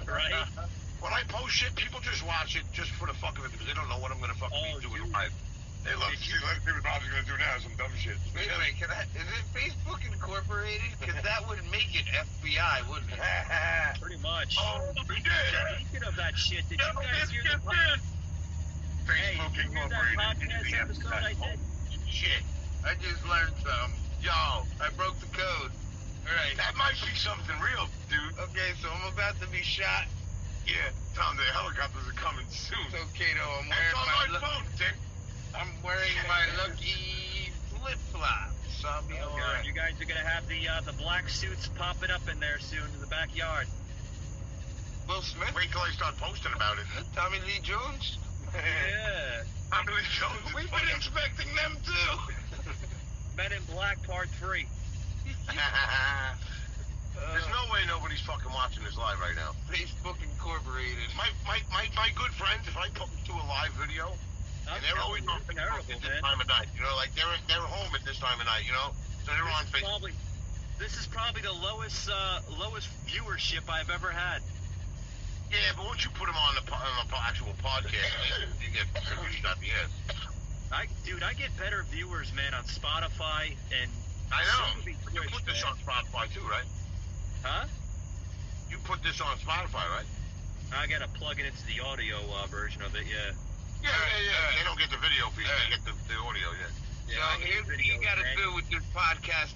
Right? When I post shit, people just watch it just for the fuck of it because they don't know what I'm gonna fucking be doing live. They love to see what Bob's gonna do now, some dumb shit. Wait, is it Facebook Incorporated? Because that would make it FBI, wouldn't it? Pretty much. Oh, we did. Speaking of that shit, did you guys hear the podcast? Hey, Facebook did you hear that Incorporated. podcast episode I did? Shit. I just learned some. Yo, I broke the code. All right. that might be something real, dude. Okay, so I'm about to be shot. Yeah, Tom, the helicopters are coming soon. It's okay though. It's on my phone, Dick. I'm wearing my lucky flip flops. So I'll be Oh, alright. God, you guys are gonna have the black suits popping up in there soon in the backyard. Will Smith? Wait till I start posting about it. Tommy Lee Jones? Yeah. I'm really Jones. We've been expecting them too. Men in Black Part 3. There's no way nobody's fucking watching this live right now. Facebook Incorporated. My good friends, if I do a live video, and they're always on Facebook at this time of night, you know, like they're home at this time of night, you know, so they're on Facebook. This is probably the lowest viewership I've ever had. Yeah, but once you put them on the actual podcast, you get views at the end. I get better viewers, man, on Spotify and. I know. You put this on Spotify too, right? Huh? You put this on Spotify, right? I gotta plug it into the audio version of it, yeah. Yeah. They don't get the video feed, they get the audio, yeah. So here's what you gotta do with your podcast.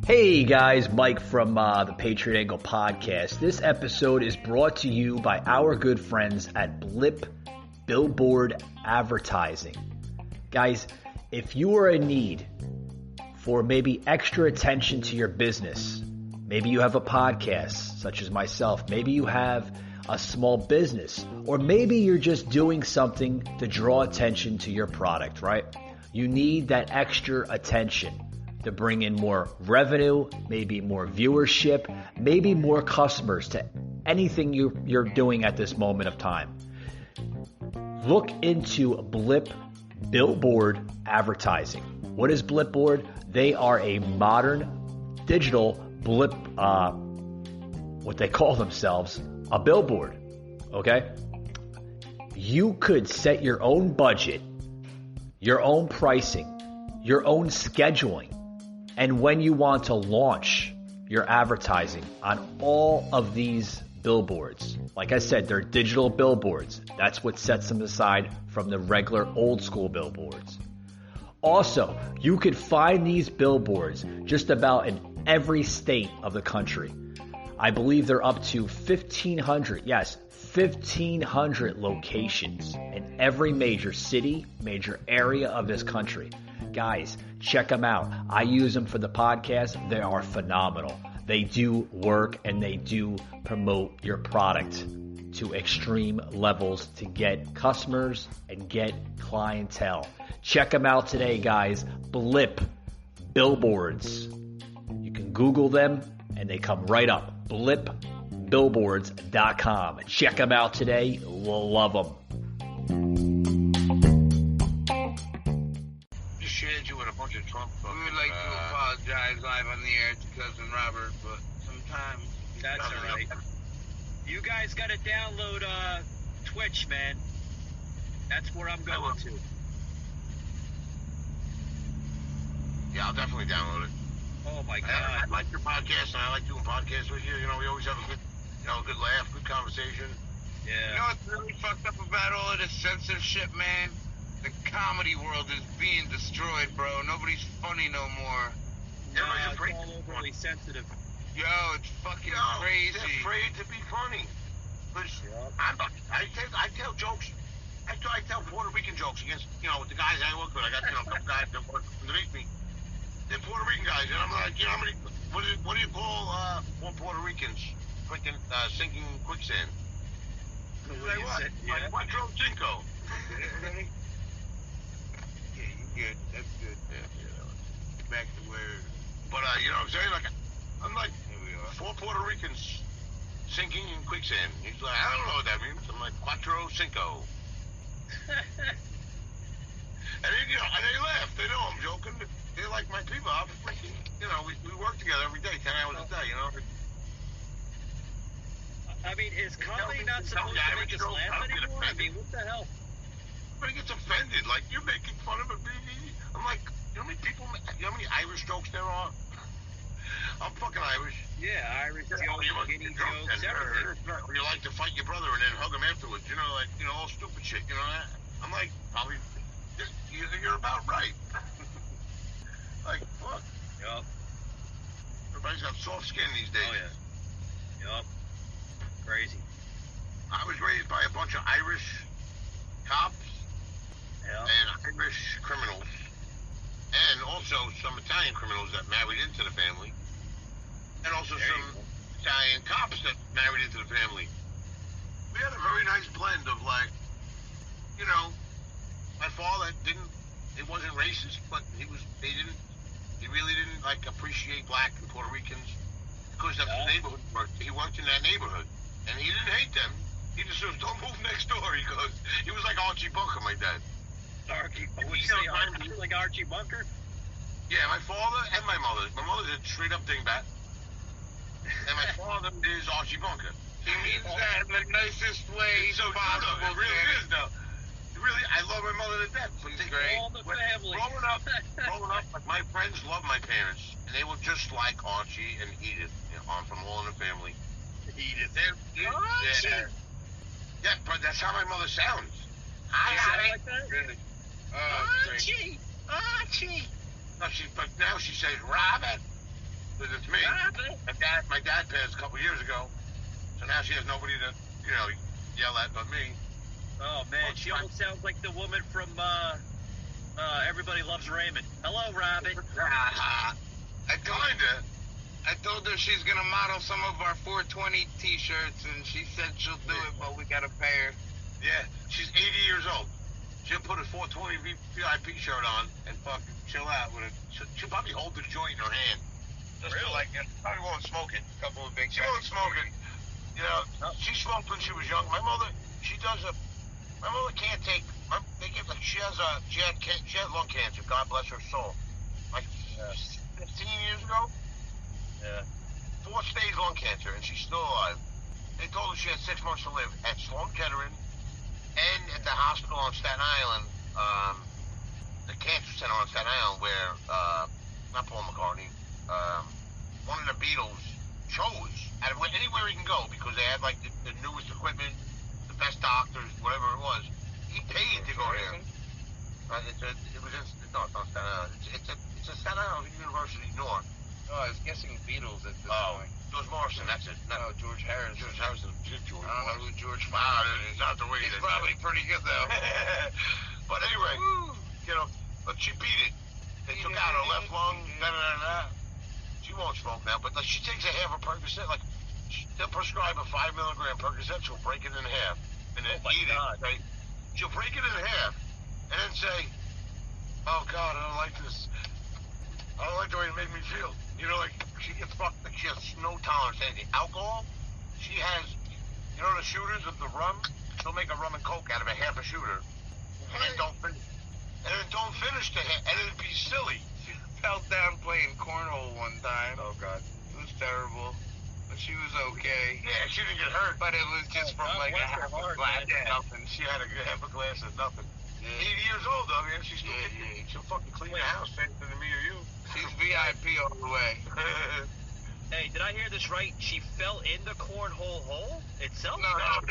Hey guys, Mike from the Patriot Angle Podcast. This episode is brought to you by our good friends at Blip Billboard Advertising. Guys, if you are in need for maybe extra attention to your business, maybe you have a podcast such as myself, maybe you have a small business, or maybe you're just doing something to draw attention to your product, right? You need that extra attention to bring in more revenue, maybe more viewership, maybe more customers to anything you're doing at this moment of time. Look into Blip Billboard Advertising. What is Blipboard? They are a modern digital blip, what they call themselves, a billboard, okay? You could set your own budget, your own pricing, your own scheduling, and when you want to launch your advertising on all of these billboards. Like I said, they're digital billboards. That's what sets them aside from the regular old school billboards. Also, you could find these billboards just about in every state of the country. I believe they're up to 1,500, yes, 1,500 locations in every major city, major area of this country. Guys, check them out. I use them for the podcast. They are phenomenal. They do work and they do promote your product to extreme levels to get customers and get clientele. Check them out today, guys. Blip Billboards. You can Google them and they come right up. BlipBillboards.com. Check them out today. You'll love them. Trump. We would like to apologize live on the air to Cousin Robert, but sometimes that's all right. You guys got to download Twitch, man. That's where I'm going to. Yeah, I'll definitely download it. Oh my God! I like your podcast, and I like doing podcasts with you. You know, we always have a good, good laugh, good conversation. Yeah. You know what's really fucked up about all of this censorship, man? The comedy world is being destroyed, bro. Nobody's funny no more. Everybody's afraid to be overly sensitive. Yo, it's fucking crazy. They're afraid to be funny. I tell jokes. I tell Puerto Rican jokes against, with the guys I work with. I got, a couple guys that work underneath me. They're Puerto Rican guys, and I'm like, how many? What do you call Puerto Ricans sinking quicksand? Like what? Like Cuatro Cinco. Good. That's good. Yeah. Back to where. But you know what I'm saying? Like, I'm like, here we are. 4 Puerto Ricans sinking in quicksand. He's like, I don't know what that means. I'm like, Cuatro Cinco. And they laugh. They know I'm joking. They're like my people. I'm freaking, we work together every day, 10 hours a day. I mean, is comedy not supposed to make us laugh anymore? I mean, what the hell? Everybody gets offended. Like, you're making fun of it. I'm like, you know how many Irish jokes there are? I'm fucking Irish. Yeah, Irish jokes, Guinea jokes, everything. You like to fight your brother and then hug him afterwards. All stupid shit. That? I'm like, probably, you're about right. Like, fuck. Yup. Everybody's got soft skin these days. Oh, yeah. Yup. Crazy. I was raised by a bunch of Irish cops. Yeah. And Irish criminals, and also some Italian criminals that married into the family, and also some Italian cops that married into the family. We had a very nice blend of, like, you know, my father it wasn't racist, but he really didn't like appreciate black and Puerto Ricans because that's the neighborhood he worked. He worked in that neighborhood, and he didn't hate them. He just says, "Don't move next door." He was like Archie Bunker, my dad. Like Archie Bunker? Yeah, my father and my mother. My mother's a straight up dingbat, and my father is Archie Bunker. He means that in the nicest way possible. It really is, though. Really, I love my mother to death. But She's great. All the family. Growing up, like my friends loved my parents, and they were just like Archie and Edith, from All in the Family. Edith. Yeah, but that's how my mother sounds. Sound like that? Really. Archie. No, but now she says Robert. Because it's me. Robert. My dad passed a couple years ago, so now she has nobody to, yell at but me. Oh man, she almost sounds like the woman from Everybody Loves Raymond. Hello, Robin. I told her she's gonna model some of our 420 T-shirts, and she said she'll do it, but we gotta pay her. Yeah, she's 80 years old. She'll put a 420 VIP shirt on and fucking chill out with it. She'll probably hold the joint in her hand. Just Really? Probably won't smoke it. A couple of big. She won't smoke it. She smoked when she was young. My mother, my mother can't take. She had lung cancer. God bless her soul. Like 15 years ago. Yeah. 4 stage lung cancer, and she's still alive. They told her she had 6 months to live at Sloan Kettering and at the hospital on Staten Island, the cancer center on Staten Island, where not Paul McCartney, one of the Beatles chose anywhere he can go because they had like the newest equipment, the best doctors, whatever it was. He paid to go there. It's on Staten Island. It's a Staten Island University North. Oh, I was guessing Beatles at this point. George Morrison, that's it. No, George Harrison. George Harrison. I don't know who George It's not the way He's probably pretty good, though. But anyway, but she beat it. They took out her left lung, She won't smoke now, but she takes a half a Percocet. Like, they'll prescribe a 5 milligram Percocet, she'll break it in half. And then eat it. Okay? She'll break it in half, and then say, "Oh, God, I don't like this. I don't like the way it made me feel." She gets fucked. She has no tolerance to anything. Alcohol, she has, the shooters of the rum, she'll make a rum and coke out of a half a shooter, and then don't finish. And then don't finish the half, and it'd be silly. She fell down playing cornhole one time. Oh, God. It was terrible. But she was okay. Yeah, she didn't get hurt. But it was just from like a half a glass of nothing. She had a half a glass of nothing. Yeah. 80 years old, though, man. She's still kicking. She'll fucking clean the house faster than me or you. She's VIP all the way. Hey, did I hear this right? She fell in the cornhole hole itself? No. What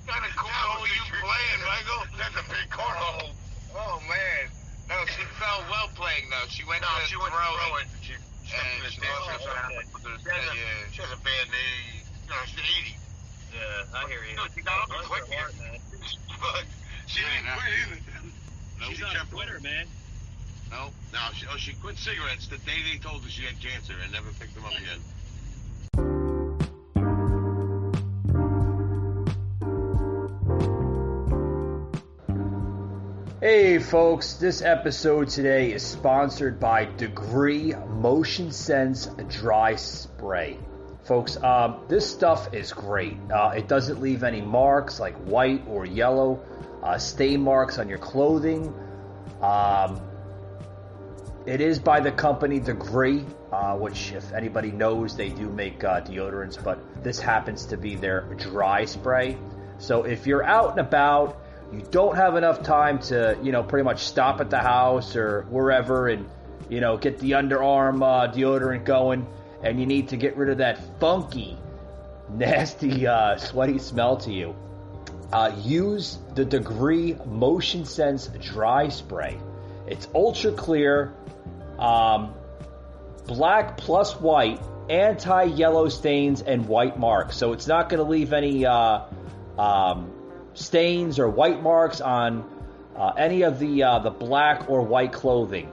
kind of cornhole are you playing, Michael? That's a big cornhole. Oh, man. No, she fell well playing, though. She went to throw it. She has a bad knee. She's 80. Yeah, I hear you. She got up and quit. She didn't quit either. She's not a quitter, man. No, she quit cigarettes the day they told her she had cancer and never picked them up again. Hey folks, this episode today is sponsored by Degree Motion Sense Dry Spray. Folks, this stuff is great. It doesn't leave any marks like white or yellow, stain marks on your clothing. It is by the company Degree, which if anybody knows, they do make deodorants, but this happens to be their dry spray. So if you're out and about, you don't have enough time to, pretty much stop at the house or wherever and, get the underarm deodorant going, and you need to get rid of that funky, nasty, sweaty smell to you, use the Degree Motion Sense Dry Spray. It's ultra clear, black plus white, anti-yellow stains and white marks. So it's not going to leave any stains or white marks on any of the black or white clothing.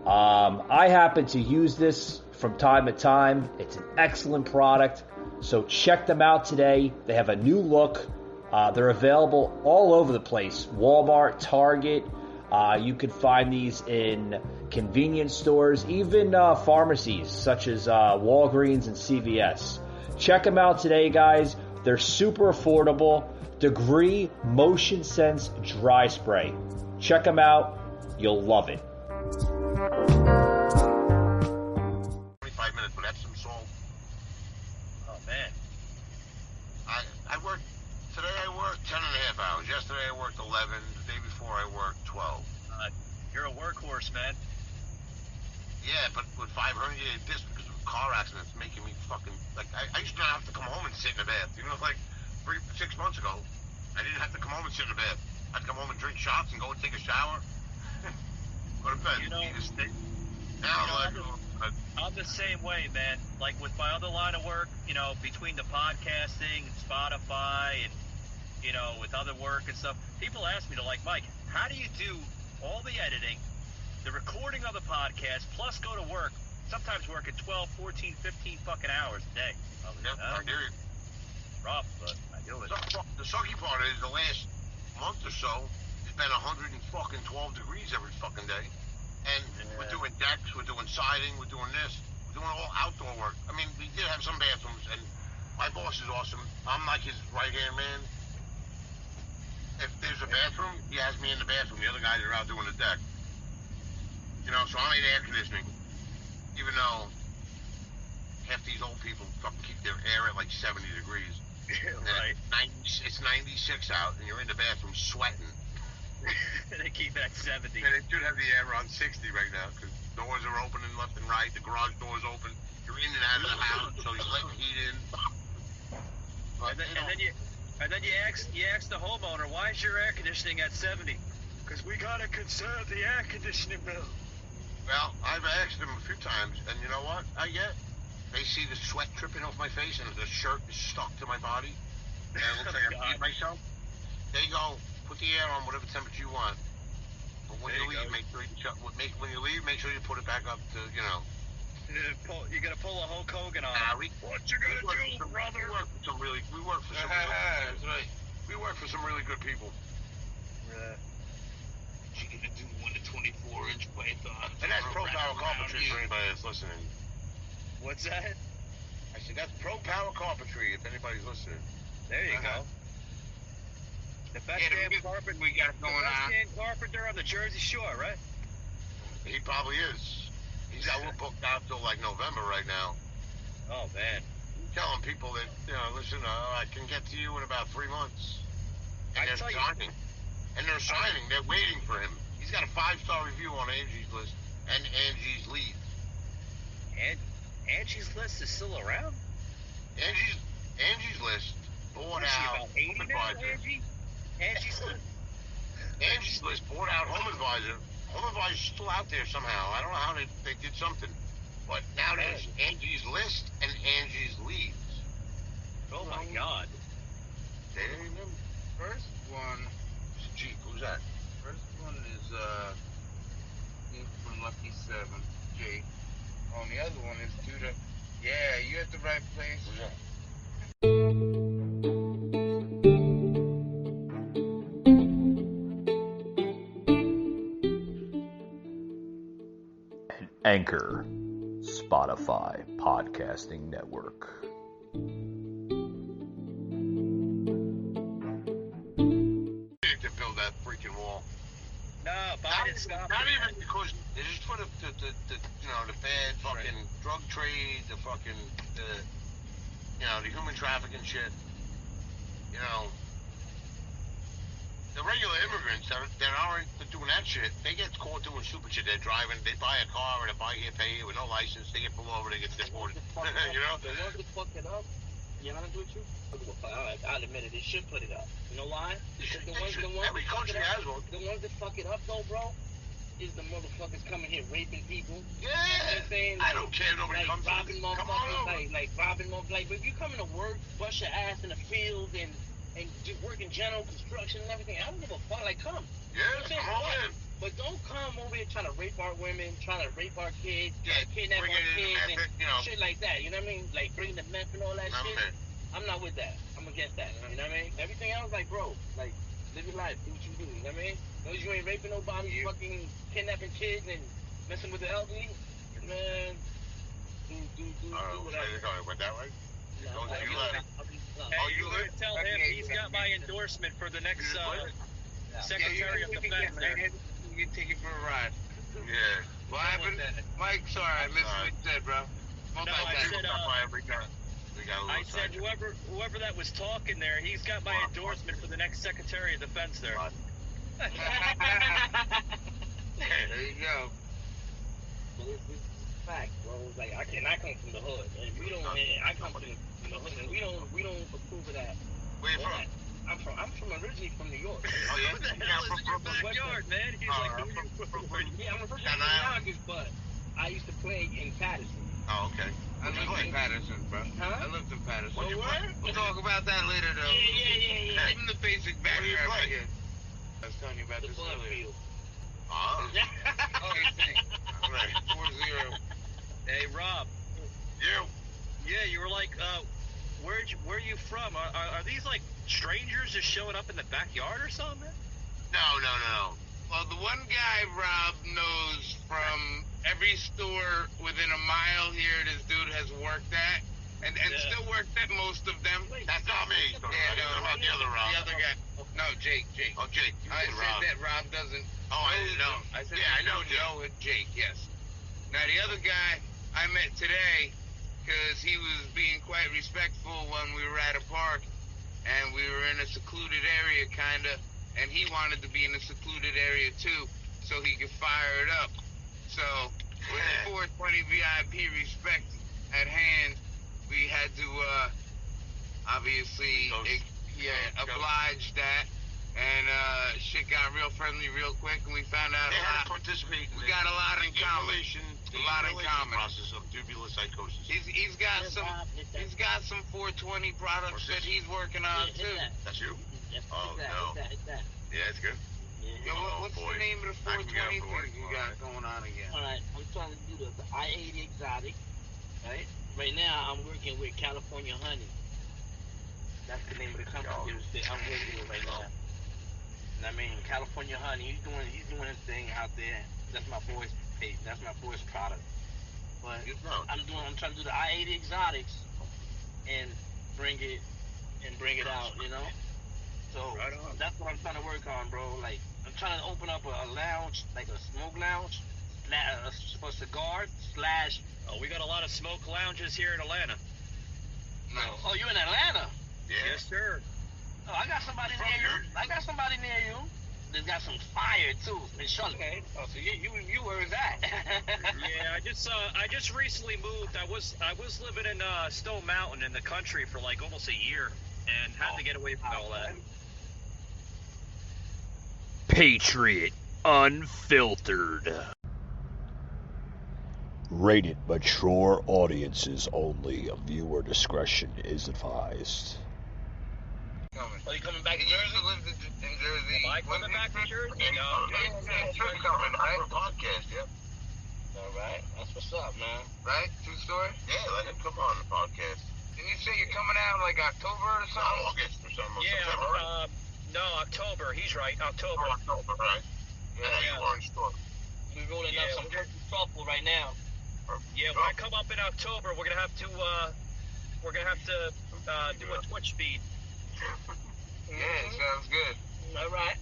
I happen to use this from time to time. It's an excellent product. So check them out today. They have a new look. They're available all over the place. Walmart, Target. You can find these in convenience stores, even pharmacies such as Walgreens and CVS. Check them out today, guys. They're super affordable. Degree Motion Sense Dry Spray. Check them out. You'll love it. 25 minutes with Epsom salt. Oh, man. I worked, today I worked 10 and a half hours. Yesterday I worked 11. The day before I worked 12. You're a workhorse, man. Yeah, but with 5 herniated discs because of car accidents making me fucking, like, I used to not have to come home and sit in the bath. You know, like 6 months ago, I didn't have to come home and sit in the bath. I'd come home and drink shots and go and take a shower. Go to bed. You know, now I'm the same way, man. Like with my other line of work, you know, between the podcasting and Spotify and, you know, with other work and stuff, people ask me, they're like, Mike, how do you do all the editing, the recording of the podcast, plus go to work, sometimes working 12, 14, 15 fucking hours a day? I hear you. Rough, but I do it. The sucky part is the last month or so, it's been 112 degrees every fucking day. And we're doing decks, we're doing siding, we're doing this, we're doing all outdoor work. I mean, we did have some bathrooms, and my boss is awesome. I'm like his right-hand man. If there's a bathroom, he has me in the bathroom. The other guys are out doing the deck. You know, so I made air conditioning, even though half these old people fucking keep their air at like 70 degrees. Right. It's 96 out, and you're in the bathroom sweating. They keep it at 70. And it should have the air on 60 right now, because doors are opening left and right, the garage door's open, you're in and out of the house, so you're letting heat in. But, And then you ask the homeowner, why is your air conditioning at 70? Because we gotta conserve the air conditioning bill. Well, I've asked them a few times, and you know what I get? They see the sweat dripping off my face, and the shirt is stuck to my body, and it looks like I peed myself. They go, put the air on whatever temperature you want, but when you leave, make sure you put it back up to, you know. You gotta pull a Hulk Hogan on. What you gonna do, brother? We work for some really good people. You gonna do 1 to 24-inch python? And that's Pro Power Carpentry for anybody that's listening. What's that? I said that's Pro Power Carpentry if anybody's listening. There you go. The best damn carpenter we got going on. The best damn carpenter on the Jersey Shore, right? He probably is. He's got one booked out till like November right now. Oh man. Telling people that, you know, listen, I can get to you in about 3 months. And they're signing. And they're signing. They're waiting for him. He's got a 5-star review on Angie's List and Angie's Lead. And Angie's List is still around? Angie's List bought out Home Advisor. Angie's List. Angie's List bought out Home Advisor. Home Advisor's still out there somehow. I don't know how they did something. But now there's Angie's List and Angie's Leads. Oh my God. They didn't even. First one. Jeep, who's that? First one is from Lucky 7, Jake. On the other one is Duda. Yeah, you at the right place. Who's that? Anchor, Spotify Podcasting Network. To build that freaking wall. No, Biden stopped. Not even because it's just for the you know, the bad fucking drug trade, the fucking you know, the human trafficking shit. You know, the regular immigrants that aren't doing that shit, they get caught doing stupid shit. They're driving, they buy a car and they buy here, pay here with no license. They get pulled over, they get deported. You know? The ones that fuck it up, you know what I'm doing with you? I'll admit it, they should put it up. You know why? Because Every country has one. The ones that fuck it up though, bro, is the motherfuckers coming here raping people. Yeah. You know what I'm saying? I don't care. Nobody like comes robbing Come on motherfuckers, over. like robbing motherfuckers. Like, if you coming to work, bust your ass in the field and just work in general construction and everything, I don't give a fuck. Like, come. Yeah, You know what I'm saying? come on in. But don't come over here trying to rape our women, trying to rape our kids, Yeah, kidnap bring our it in kids, the method, and you know. shit like that. You know what I mean? Like bringing the meth and all that Never shit. been. I'm not with that. I'm against that. You know what I mean? Everything else, like, bro, like, live your life. Do what you do. You know what I mean? As long as you ain't raping nobody, fucking kidnapping kids and messing with the elderly, man. Do So whatever. you're going went that way? No, Don't I- you let it. Hey, Oh, you you better live- tell him he's got my endorsement for the next Secretary of Defense there. You can take it for a ride. Yeah. What happened? Mike, sorry, I missed what you said, bro. No, I said, We got a little I said sidetracked. whoever that was talking there, he's got my endorsement for the next Secretary of Defense there. There you go. But it's fact, bro. Like, I come from the hood, and we don't. Man, I come from the hood, and we don't approve of that. Where you from? I'm from originally from New York. Oh, yeah? What the hell is in your backyard, man? He's like, I'm from Brooklyn. Yeah, I'm originally Staten from Island. Yonkers, but I used to play in Patterson. Oh, okay. I What'd you lived play? in Patterson, bro. Huh? I lived in Patterson. What'd you play? We'll talk about that later, though. Yeah. Even the basic What do you background play? again. I was telling you about The this fun earlier. field. Oh. Okay, thanks. All right. 4-0. hey, Rob. You? Yeah, you were like, where are you from? Are these like strangers just showing up in the backyard or something? No. Well, the one guy Rob knows from every store within a mile here this dude has worked at, and still worked at most of them. That's not me. Yeah, No, about the other Rob. The other guy. No, Jake. Oh, Jake. You I said said Rob. that Rob doesn't. Oh, I didn't know. I said Yeah, I know Jake. know Jake, yes. Now, the other guy I met today, because he was being quite respectful when we were at a park, and we were in a secluded area, kind of, and he wanted to be in a secluded area, too, so he could fire it up. So, with the 420 VIP respect at hand, we had to, obviously, oblige that. And shit got real friendly real quick, and we found out They had to a lot. participate in We got a lot in common. The A lot in common. process of tubular psychosis. He's got some 420 products that he's working on too. That's you? Oh, Hit no. that. Yeah, it's good. Yo, what's boy. the name of the I can get 420 up for thing it. you got going on again? All right, I'm trying to do the I-80 exotic, right? Right now, I'm working with California Honey. That's the name of the company that I'm working with right now. And I mean, California Honey, he's doing his thing out there. That's my boy's page. That's my boy's product. But I'm trying to do the I-80 exotics and bring it out, you know. So Right on. that's what I'm trying to work on, bro. Like, I'm trying to open up a lounge, like a smoke lounge, for cigars / Oh, we got a lot of smoke lounges here in Atlanta. Oh, you in Atlanta? Yeah. Yes, sir. Oh, I got somebody near you. That's got some fire too in Charlotte. Okay. Oh, so you where is that? Yeah, I just recently moved. I was living in Stone Mountain in the country for like almost a year and had to get away from all that. Patriot Unfiltered. Rated mature audiences only. Viewer discretion is advised. Are you coming back to Jersey? Lived in Jersey. Am I coming back to Jersey? No. You're coming for a podcast, yep. All right. That's what's up, man. Right? True story? Yeah, let him come on the podcast. Didn't you say you're coming out like October or Not something? August or something. Yeah, September, right? no, October. He's right, Oh, October. October, right? Yeah, I know you were in store. We're rolling Yeah, up some truffle right now. Yeah, when I come up in October, we're gonna have to do a Twitch feed. Yeah, sounds good. All right.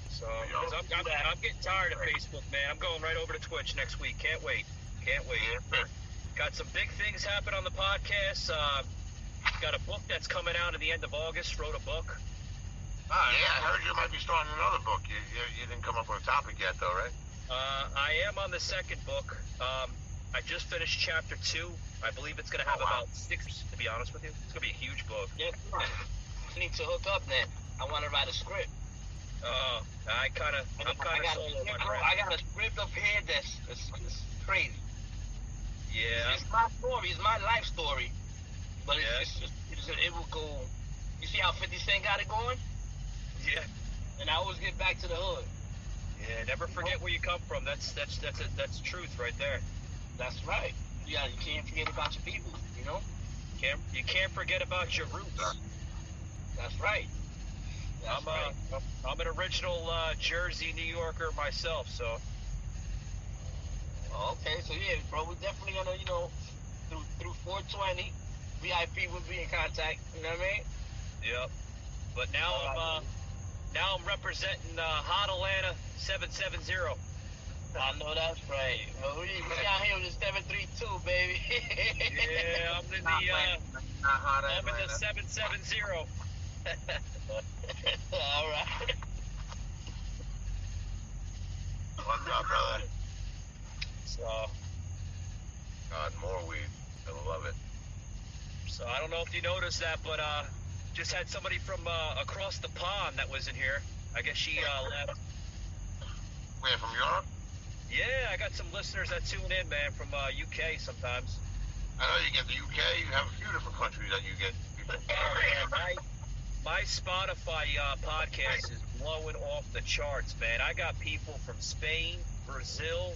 So, because I'm getting tired of Facebook, man. I'm going right over to Twitch next week. Can't wait. Got some big things happen on the podcast. Got a book that's coming out at the end of August. Wrote a book. Yeah, I heard you might be starting another book. You didn't come up with a topic yet, though, right? I am on the second book. I just finished chapter 2. I believe it's going to have about 6, to be honest with you. It's going to be a huge book. Yeah, come on. We need to hook up then. I want to write a script. I'm kind of solo, my friend. I got a script up here that's crazy. Yeah. It's my story. It's my life story. But it will go. You see how 50 Cent got it going? Yeah. And I always get back to the hood. Yeah, never forget where you come from. That's truth right there. That's right. Yeah, you can't forget about your people, you know? You can't forget about your roots. That's right. That's right. I'm an original Jersey New Yorker myself, so. Okay, so yeah, bro, we're definitely gonna, through 420, VIP will be in contact. You know what I mean? Yep. But now I'm representing Hot Atlanta 770. I know that's right. Well, we out here with the 732, baby. Yeah, I'm in the 770. All right. What's up, brother? So God, more weed. I love it. So I don't know if you noticed that, but just had somebody from across the pond that was in here. I guess she left. Where, from Europe? Yeah, I got some listeners that tune in, man, from UK sometimes. I know you get the UK. You have a few different countries that you get people. Oh, man, my Spotify podcast is blowing off the charts, man. I got people from Spain, Brazil,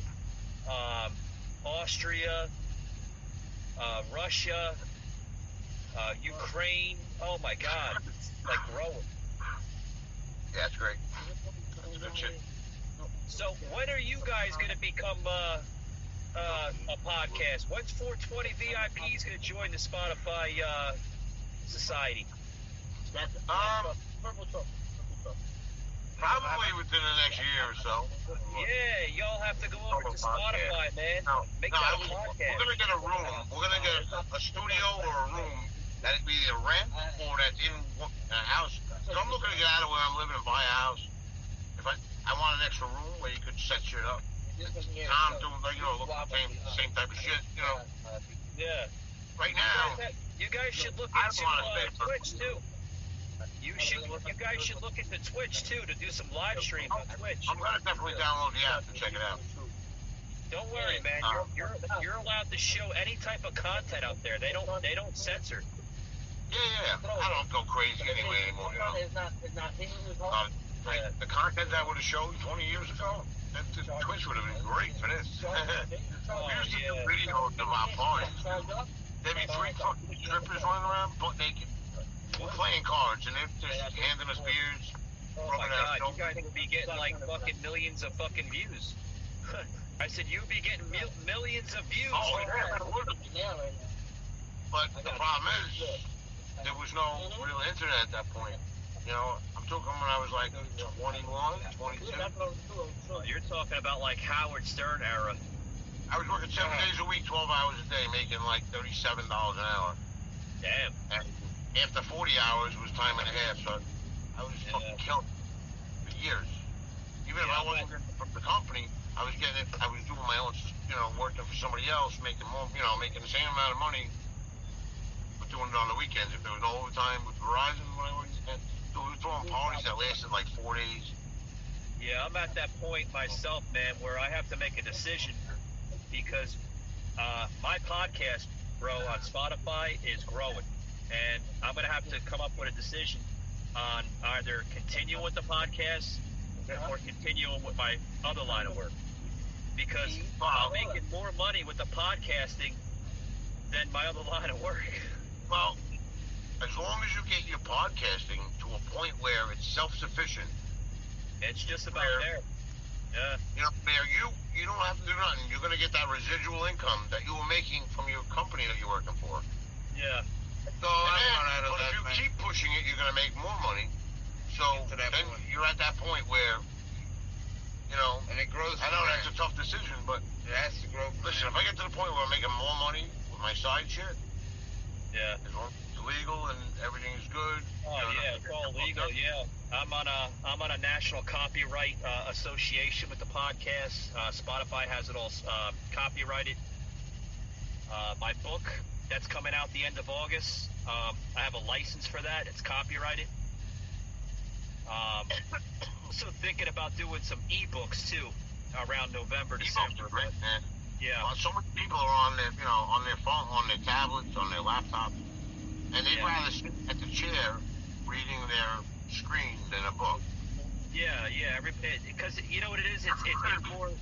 Austria, Russia, Ukraine. Oh my God, it's like growing. Yeah, it's great. That's good shit. So when are you guys gonna become a podcast? When's 420 VIPs gonna join the Spotify society? Probably within the next year or so. Yeah, y'all have to go over to Spotify, man. Make that a podcast. We're gonna get a room. We're gonna get a studio or a room that'd be either rent or that's in a house. So I'm looking to get out of where I'm living and buy a house. If I want an extra room where you could set shit up. Tom doing look same type of shit, Yeah. Right now, You guys should look I don't into want to stay for Twitch too. You guys should look into Twitch too to do some live streams on Twitch. I'm gonna definitely download the app and check it out. Don't worry, man. You're allowed to show any type of content out there. They don't censor. Yeah. I don't go crazy anyway anymore. The content that I would have showed 20 years ago, Twitch would have been great for this. We used to do videos of our parties. There'd be 3 fucking strippers running around butt naked. We're playing cards and they're just handing us beers. Oh my God, you guys would be getting like fucking millions of fucking views. I said you'd be getting millions of views. Oh, yeah, but the problem is, there was no real internet at that point. I'm talking when I was like 21, 22. Oh, you're talking about like Howard Stern era. I was working 7 days a week, 12 hours a day, making like $37 an hour. Damn. And after 40 hours was time and a half, so I was fucking killing for years. Even if I wasn't from the company, I was doing my own, working for somebody else, making more, making the same amount of money, but doing it on the weekends. If there was no overtime with Verizon, we were throwing parties that lasted like 4 days. Yeah, I'm at that point myself, man, where I have to make a decision because my podcast, bro, on Spotify is growing. And I'm going to have to come up with a decision on either continuing with the podcast or continuing with my other line of work. Because I'm making more money with the podcasting than my other line of work. Well, as long as you get your podcasting to a point where it's self-sufficient. It's just about there. Yeah. You don't have to do nothing. You're going to get that residual income that you were making from your company that you're working for. Yeah. So, but if you keep pushing it, you're going to make more money. So then you're at that point where, and it grows. I know that's a tough decision, but it has to grow. Listen, if I get to the point where I'm making more money with my side shit, yeah, as long as it's legal and everything is good. Oh yeah, it's all legal. Yeah, I'm on a national copyright association with the podcast. Spotify has it all copyrighted. My book that's coming out the end of August. I have a license for that. It's copyrighted. Also thinking about doing some ebooks too around November, December. Ebooks are great, man. Yeah. So many people are on their, on their phone, on their tablets, on their laptops, and they'd rather sit at the chair reading their screen than a book. Yeah, because you know what it is.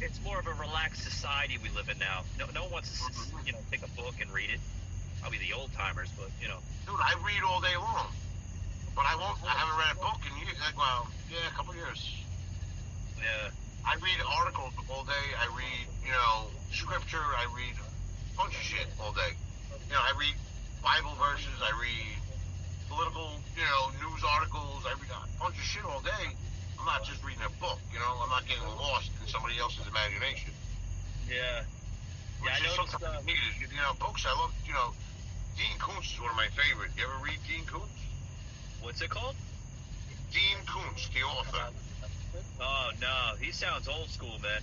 It's more of a relaxed society we live in now. No one wants to take a book and read it. probably the old timers, but you know. Dude, I read all day long. But I haven't read a book in years. Well, yeah, a couple years. Yeah. I read articles all day. I read, scripture. I read a bunch of shit all day. I read Bible verses. I read political, news articles. I read a bunch of shit all day. I'm not just reading a book, I'm not getting lost in somebody else's imagination. Yeah. Which I is noticed, sometimes needed. Books, I love, Dean Koontz is one of my favorites. You ever read Dean Koontz? what's it called? Dean Koontz, the author. Oh, no. He sounds old school, man.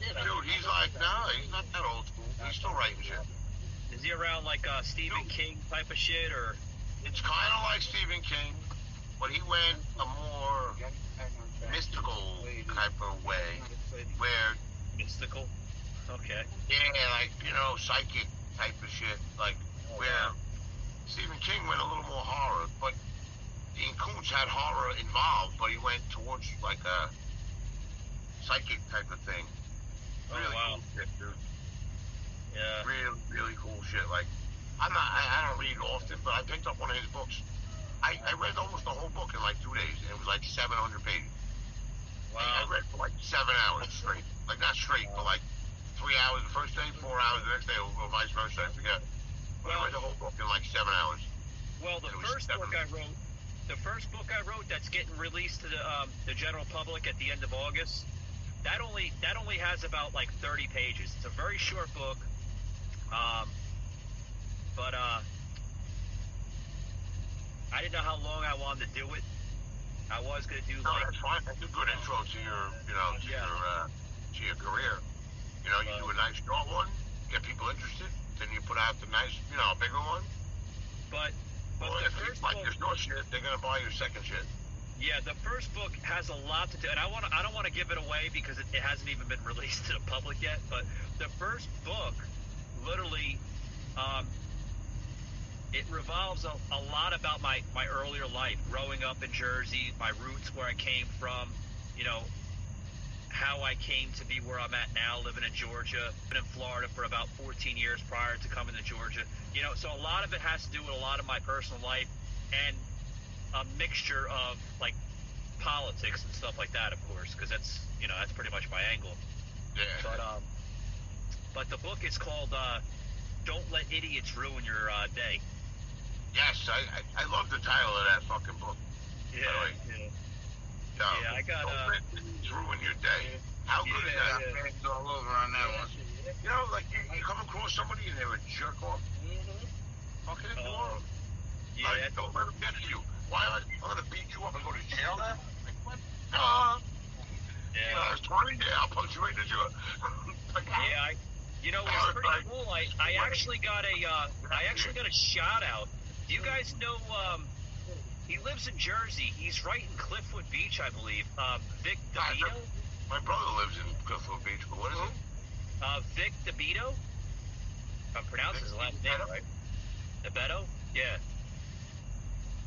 Dude, he's not that old school. He's still writing shit. Is he around like Stephen King type of shit, or? It's kind of like Stephen King, but he went a more mystical type of way, where Mystical? Okay. psychic type of shit, like where Stephen King went a little more horror, but Dean Koontz had horror involved, but he went towards like a psychic type of thing. Really wow. cool shit, dude. Yeah. Really, really cool shit. Like, I don't read often, but I picked up one of his books. I read almost the whole book in like 2 days, and it was like 700 pages. Wow. I read for like 7 hours straight. Like, not straight, but like 3 hours the first day, 4 hours the next day, or vice versa, I forget. But I read the whole book in like 7 hours. Well, the first book I wrote that's getting released to the general public at the end of August, that only has about like 30 pages. It's a very short book. But I didn't know how long I wanted to do it. I was gonna do No, that's fine. That's a good intro to your, to your career. You do a nice short one, get people interested, then you put out the nice, a bigger one. But Or the if you first like book, your short shit, they're gonna buy your second shit. yeah, the first book has a lot to do, and I don't want to give it away because it hasn't even been released to the public yet. But the first book, literally, it revolves a lot about my earlier life, growing up in Jersey, my roots, where I came from, how I came to be where I'm at now, living in Georgia. Been in Florida for about 14 years prior to coming to Georgia. So a lot of it has to do with a lot of my personal life and a mixture of like politics and stuff like that, of course, because that's pretty much my angle. Yeah. But the book is called "Don't Let Idiots Ruin Your Day." Yes, I love the title of that fucking book. Yeah. Yeah, I got. Don't let things ruin your day. How good is that? Fans all over on that one. Like you come across somebody and they're a jerk off. Fucking ignore them. Yeah. Like, don't let them get to you. Why am I gonna beat you up and go to jail now? Like what? Yeah. I was 20. Yeah, I'll punch you right in the jaw. Like, Yeah, it's pretty cool. I actually got a shout out. Do you guys know? He lives in Jersey. He's right in Cliffwood Beach, I believe. Vic DeBito. My brother lives in Cliffwood Beach, but what is it? Vic DeBito. If I'm pronouncing his last name right. DeBito? Yeah.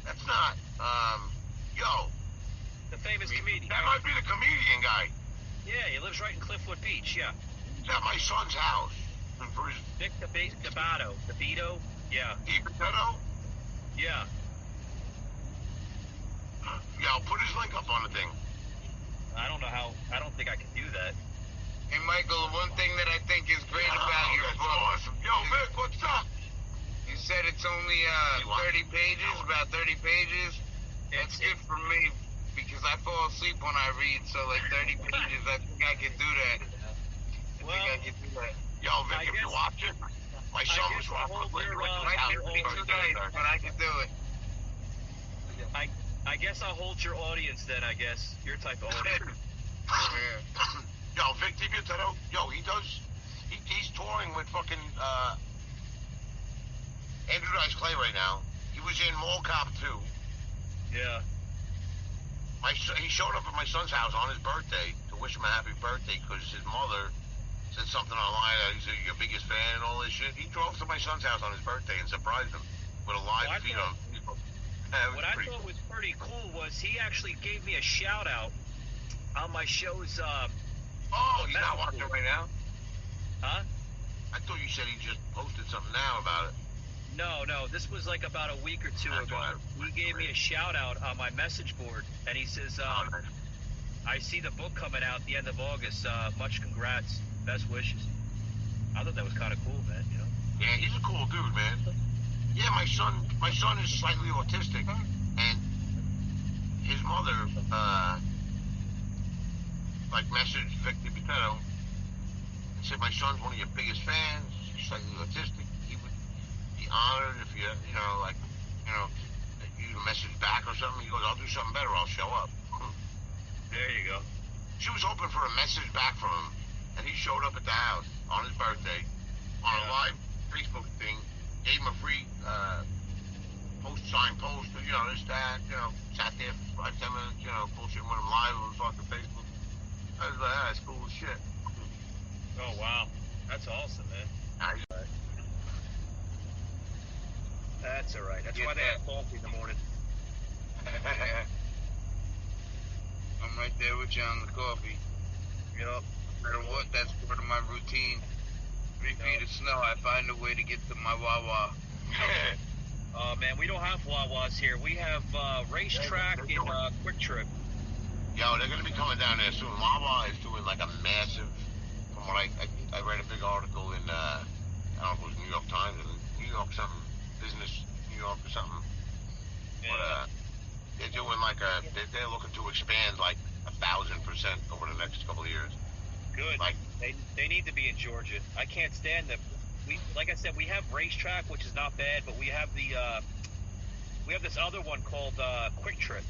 That's not. The famous comedian. That might be the comedian guy. Yeah, he lives right in Cliffwood Beach. Yeah. He's at my son's house. For his Vic DeBito. Yeah. DeBito? Yeah. Yeah, I'll put his link up on the thing. I don't know how. I don't think I can do that. Hey, Michael, one thing that I think is great about your that's book. awesome. Yo, Vic, what's up? You said it's only 30 pages, about 30 pages. That's good for me because I fall asleep when I read, so like 30 pages, I think I can do that. Yo, Vic, if you watch it, my son was watching it. Might be late tonight, but I can do it. I guess I'll hold your audience then. I guess your type of audience. Yo, Vic DiBiotto, he's touring with fucking Andrew Dice Clay right now. He was in Mall Cop 2. Yeah. He showed up at my son's house on his birthday to wish him a happy birthday because his mother said something online that he's your biggest fan and all this shit. He drove to my son's house on his birthday and surprised him with a live feed on people. What I thought was pretty cool was he actually gave me a shout out on my show's. He's not watching right now? Huh? I thought you said he just posted something now about it. No. This was like about a week or two ago. He gave me a shout out on my message board, and he says, I see the book coming out at the end of August. Much congrats. Best wishes. I thought that was kind of cool, man. You know? Yeah, he's a cool dude, man. Yeah, my son is slightly autistic, and his mother, like, messaged Victor Butetto and said, my son's one of your biggest fans. He's slightly autistic. He would be honored if you message back or something. He goes, I'll do something better. I'll show up. There you go. She was hoping for a message back from him, and he showed up at the house on his birthday on a live Facebook thing, gave him a free signed post, this, that, sat there for 5-10 minutes, bullshitting with him live on fucking Facebook. I was like, that's cool as shit. Oh, wow. That's awesome, man. That's all right. That's why they have coffee in the morning. I'm right there with you on the coffee. Yep. No matter what, that's part of my routine. 3 feet of snow, I find a way to get to my Wawa. Oh, man, we don't have Wawas here. We have Racetrack and Quick Trip. Yo, they're going to be coming down there soon. Wawa is doing like a massive, from what I read a big article in, I don't know if it was New York Times or New York something, Business New York or something. Yeah. But they're doing like they're looking to expand like 1,000% over the next couple of years. Good. Like, they need to be in Georgia. I can't stand them. Like I said, we have Racetrack, which is not bad, but we have this other one called Quick Trip,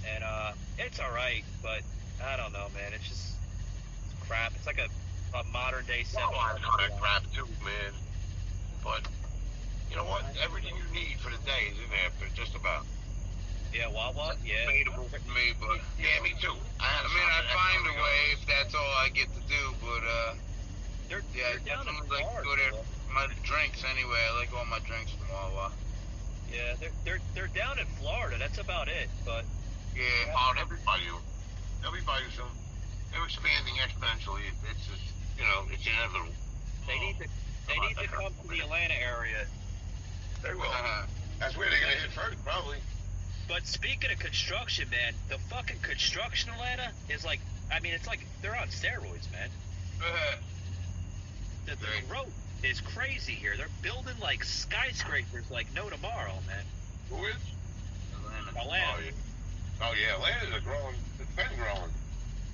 and it's all right, but I don't know, man. It's crap. It's like a modern day Wawa is kind of crap too, man. But you know what? Everything you need for the day is in there, but just about. Yeah, Wawa. Yeah. Debatable for me, but Yeah, me too. I find a way if that's all I get to do, but They're I down in definitely like to go there. Florida. My drinks anyway. I like all my drinks from Wawa. Yeah, they're down in Florida. That's about it. But Yeah. Oh, everybody soon. They're expanding exponentially. It's just, it's inevitable. they need to come to the Atlanta area. They will. That's where they're gonna hit first, probably. But speaking of construction, man, the fucking construction in Atlanta is like, it's like they're on steroids, man. The road is crazy here. They're building like skyscrapers like no tomorrow, man. Who is? Atlanta. Oh yeah, Atlanta's growing. It's been growing.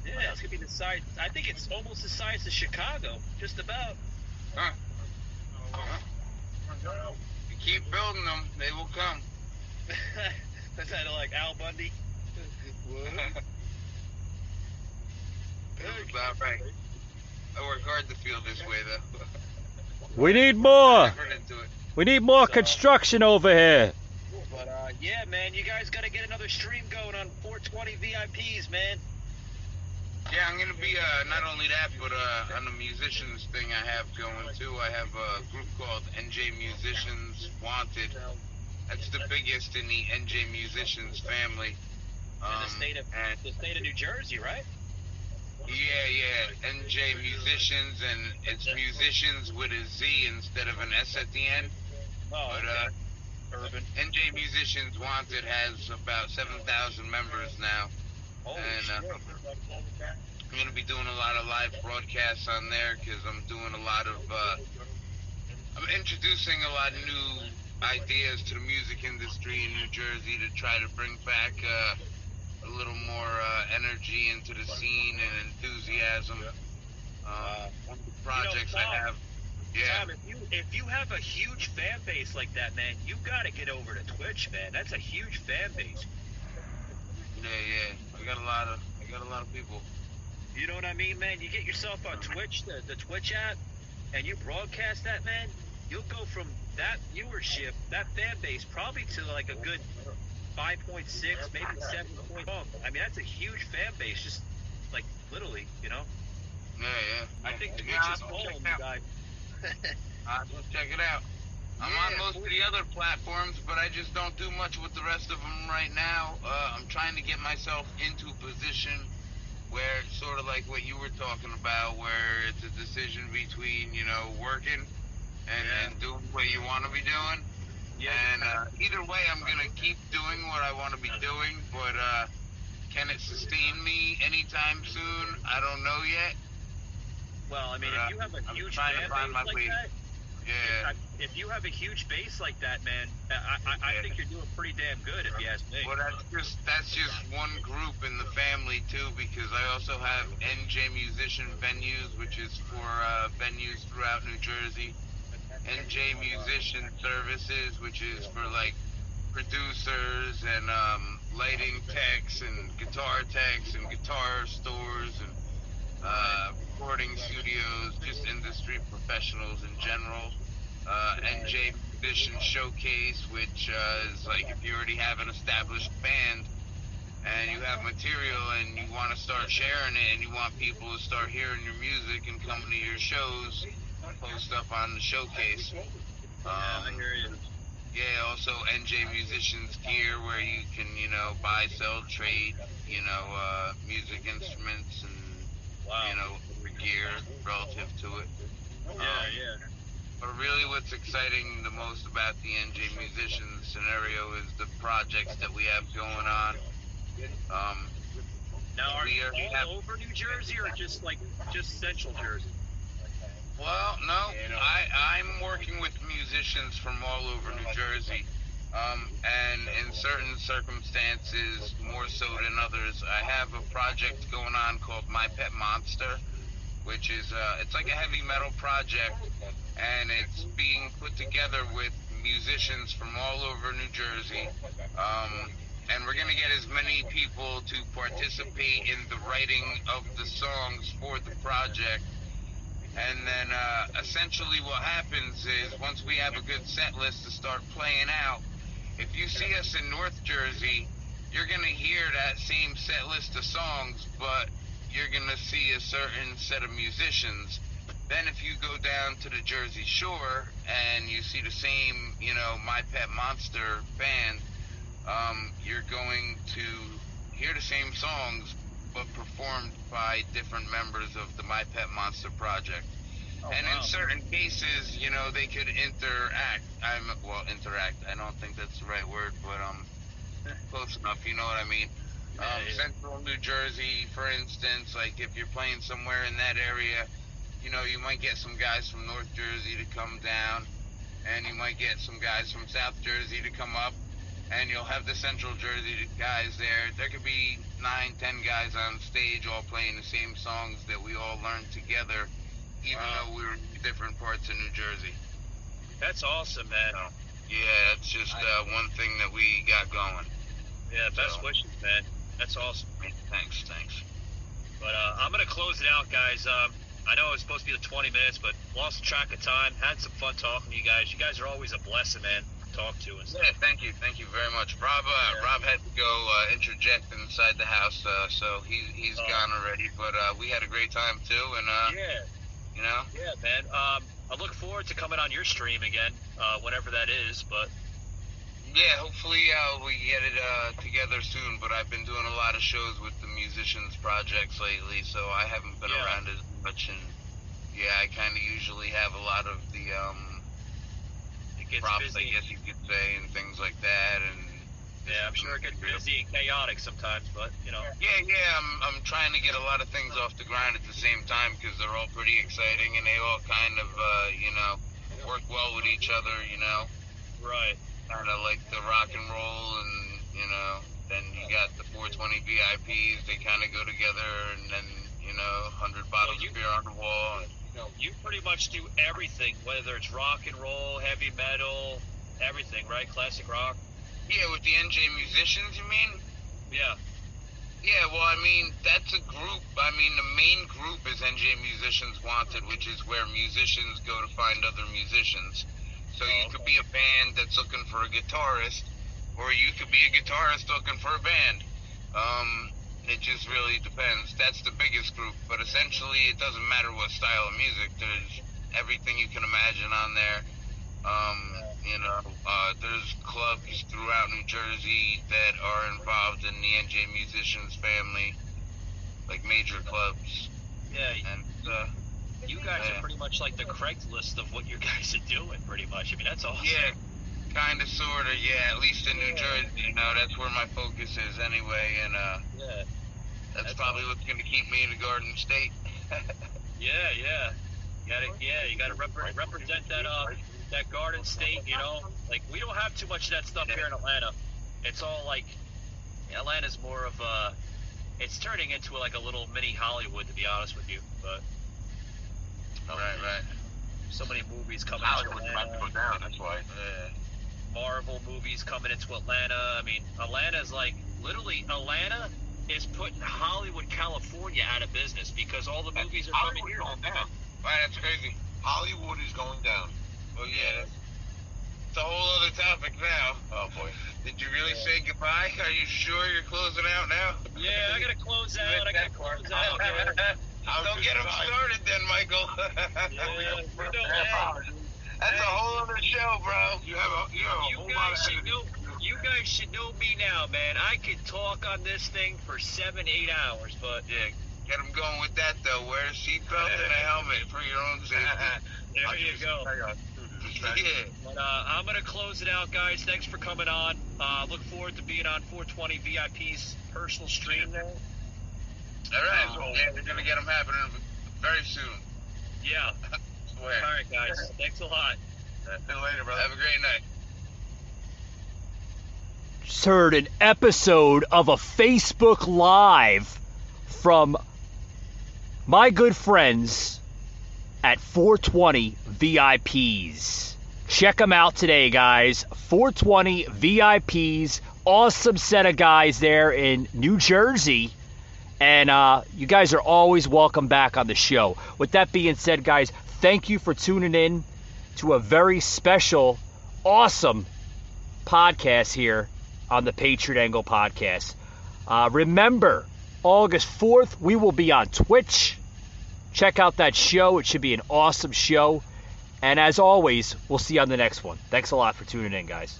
Yeah, it's gonna be the size. I think it's almost the size of Chicago, just about. You keep building them, they will come. Is that like Al Bundy? That's about right. I work hard to feel this way, though. We need more. Effort into it. We need more construction over here. But yeah, man, you guys gotta get another stream going on 420 VIPs, man. Yeah, I'm gonna be not only that, but on the musicians thing I have going too. I have a group called NJ Musicians Wanted. That's the biggest in the NJ Musicians family. In the state of New Jersey, right? Yeah, NJ Musicians, and it's musicians with a Z instead of an S at the end. Oh, But okay. Urban. NJ Musicians Wanted has about 7,000 members now. Holy And, shit. I'm going to be doing a lot of live broadcasts on there because I'm doing a lot of, I'm introducing a lot of new ideas to the music industry in New Jersey to try to bring back a little more energy into the scene and enthusiasm. One of the projects Tom, I have, yeah. Tom, if you have a huge fan base like that, man, you gotta get over to Twitch, man. That's a huge fan base. Yeah. I got a lot of people. You know what I mean, man? You get yourself on Twitch, the Twitch app, and you broadcast that, man, you'll go from that viewership, that fan base, probably to like a good 5.6, maybe 7 point. I mean, that's a huge fan base, just like literally, you know? Yeah. I think Twitch Yeah, is I'll calling check you out. guys. I'll check it out. I'm on most of the other platforms, but I just don't do much with the rest of them right now. I'm trying to get myself into a position where it's sort of like what you were talking about, where it's a decision between, working and do what you want to be doing. And either way, I'm gonna keep doing what I want to be doing, but can it sustain me anytime soon? I don't know yet. Well, I mean, But, if you have a I'm huge trying to fan find base my like way. that, Yeah. if you have a huge base like that, man, I think you're doing pretty damn good, if you ask me. Well, that's just one group in the family too, because I also have NJ Musician Venues, which is for venues throughout New Jersey. NJ Musician Services, which is for like producers and lighting techs and guitar techs and guitar stores and recording studios, just industry professionals in general. NJ Musician Showcase, which is like if you already have an established band and you have material and you want to start sharing it and you want people to start hearing your music and coming to your shows, post up on the showcase. I hear you. Yeah, also NJ Musicians Gear, where you can, buy, sell, trade, music instruments and, other gear relative to it. Yeah. But really what's exciting the most about the NJ Musicians scenario is the projects that we have going on. Now, are we you already all have- over New Jersey or just central Jersey? Well, no, I'm working with musicians from all over New Jersey. And in certain circumstances, more so than others, I have a project going on called My Pet Monster, which is, it's like a heavy metal project, and it's being put together with musicians from all over New Jersey. And we're going to get as many people to participate in the writing of the songs for the project. And then essentially what happens is once we have a good set list to start playing out, if you see us in North Jersey, you're going to hear that same set list of songs, but you're going to see a certain set of musicians. Then if you go down to the Jersey Shore and you see the same, My Pet Monster band, you're going to hear the same songs, but performed by different members of the My Pet Monster project. And in certain cases, they could interact. Interact. I don't think that's the right word, but close enough. You know what I mean? Central New Jersey, for instance, like if you're playing somewhere in that area, you might get some guys from North Jersey to come down, and you might get some guys from South Jersey to come up, and you'll have the Central Jersey guys there. There could be 9, 10 guys on stage all playing the same songs that we all learned together, even though we were in different parts of New Jersey. That's awesome, man. Yeah, it's just one thing that we got going. Yeah, best wishes, man. That's awesome. Thanks. But I'm going to close it out, guys. I know it was supposed to be 20 minutes, but lost track of time. Had some fun talking to you guys. You guys are always a blessing, man, to talk to and stuff. Yeah, thank you very much. Rob had to go interject inside the house, so he's gone already. But we had a great time too, and Yeah, man. I look forward to coming on your stream again, whenever that is. But yeah, hopefully we get it together soon. But I've been doing a lot of shows with the musicians projects lately, so I haven't been around as much. And yeah, I kind of usually have a lot of the props, busy. I guess you could say, and things like that. And yeah, I'm sure it gets busy and chaotic sometimes, but Yeah, I'm trying to get a lot of things off the ground at the same time because they're all pretty exciting and they all kind of work well with each other, Right. Kind of like the rock and roll and then you got the 420 VIPs. They kind of go together, and then 100 bottles of beer on the wall. You pretty much do everything, whether it's rock and roll, heavy metal, everything, right? Classic rock. Yeah, with the NJ Musicians, you mean? Yeah. Yeah, well, I mean, that's a group. I mean, the main group is NJ Musicians Wanted, which is where musicians go to find other musicians. So you could be a band that's looking for a guitarist, or you could be a guitarist looking for a band. It just really depends. That's the biggest group, but essentially it doesn't matter what style of music. There's everything you can imagine on there. There's clubs throughout New Jersey that are involved in the NJ Musicians family, like major clubs. Yeah. And You guys are pretty much much like the Craigslist of what you guys are doing, pretty much. I mean, that's awesome. Yeah, kind of, sort of, yeah, at least in New Jersey, you know, that's where my focus is anyway, and Yeah. that's probably what's going to keep me in the Garden State. Yeah. You gotta represent that Garden State, you know? Like, we don't have too much of that stuff here in Atlanta. It's all like, Atlanta's more of a, it's turning into like a little mini Hollywood, to be honest with you, but. Right. So many movies coming Hollywood's into about to Atlanta. go down, that's why. Marvel movies coming into Atlanta. I mean, Atlanta's like, literally, Atlanta is putting Hollywood, California out of business because all the movies are coming here. Going down. Right, that's crazy. Hollywood is going down. Well, yeah, it's a whole other topic now. Oh boy. Did you really say goodbye? Are you sure you're closing out now? Yeah, I gotta close out. Don't get them started then, Michael. That's a whole other show, bro. You have a whole lot of You guys should know me now, man. I could talk on this thing for 7-8 hours, but Yeah, get them going with that, though. Wear a seatbelt and a helmet for your own safety. there you go. Yeah. But I'm gonna close it out, guys. Thanks for coming on. Look forward to being on 420 VIP's personal stream there. All right, yeah, we're going to get them happening very soon. Yeah. Swear. All right, guys. Thanks a lot. See you later, brother. Have a great night. Just heard an episode of a Facebook Live from my good friends at 420 VIPs. Check them out today, guys. 420 VIPs. Awesome set of guys there in New Jersey. And you guys are always welcome back on the show. With that being said, guys, thank you for tuning in to a very special, awesome podcast here on the Patriot Angle Podcast. Remember, August 4th, we will be on Twitch. Check out that show. It should be an awesome show. And as always, we'll see you on the next one. Thanks a lot for tuning in, guys.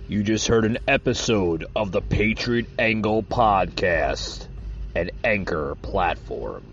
You just heard an episode of the Patriot Angle Podcast, an Anchor platform.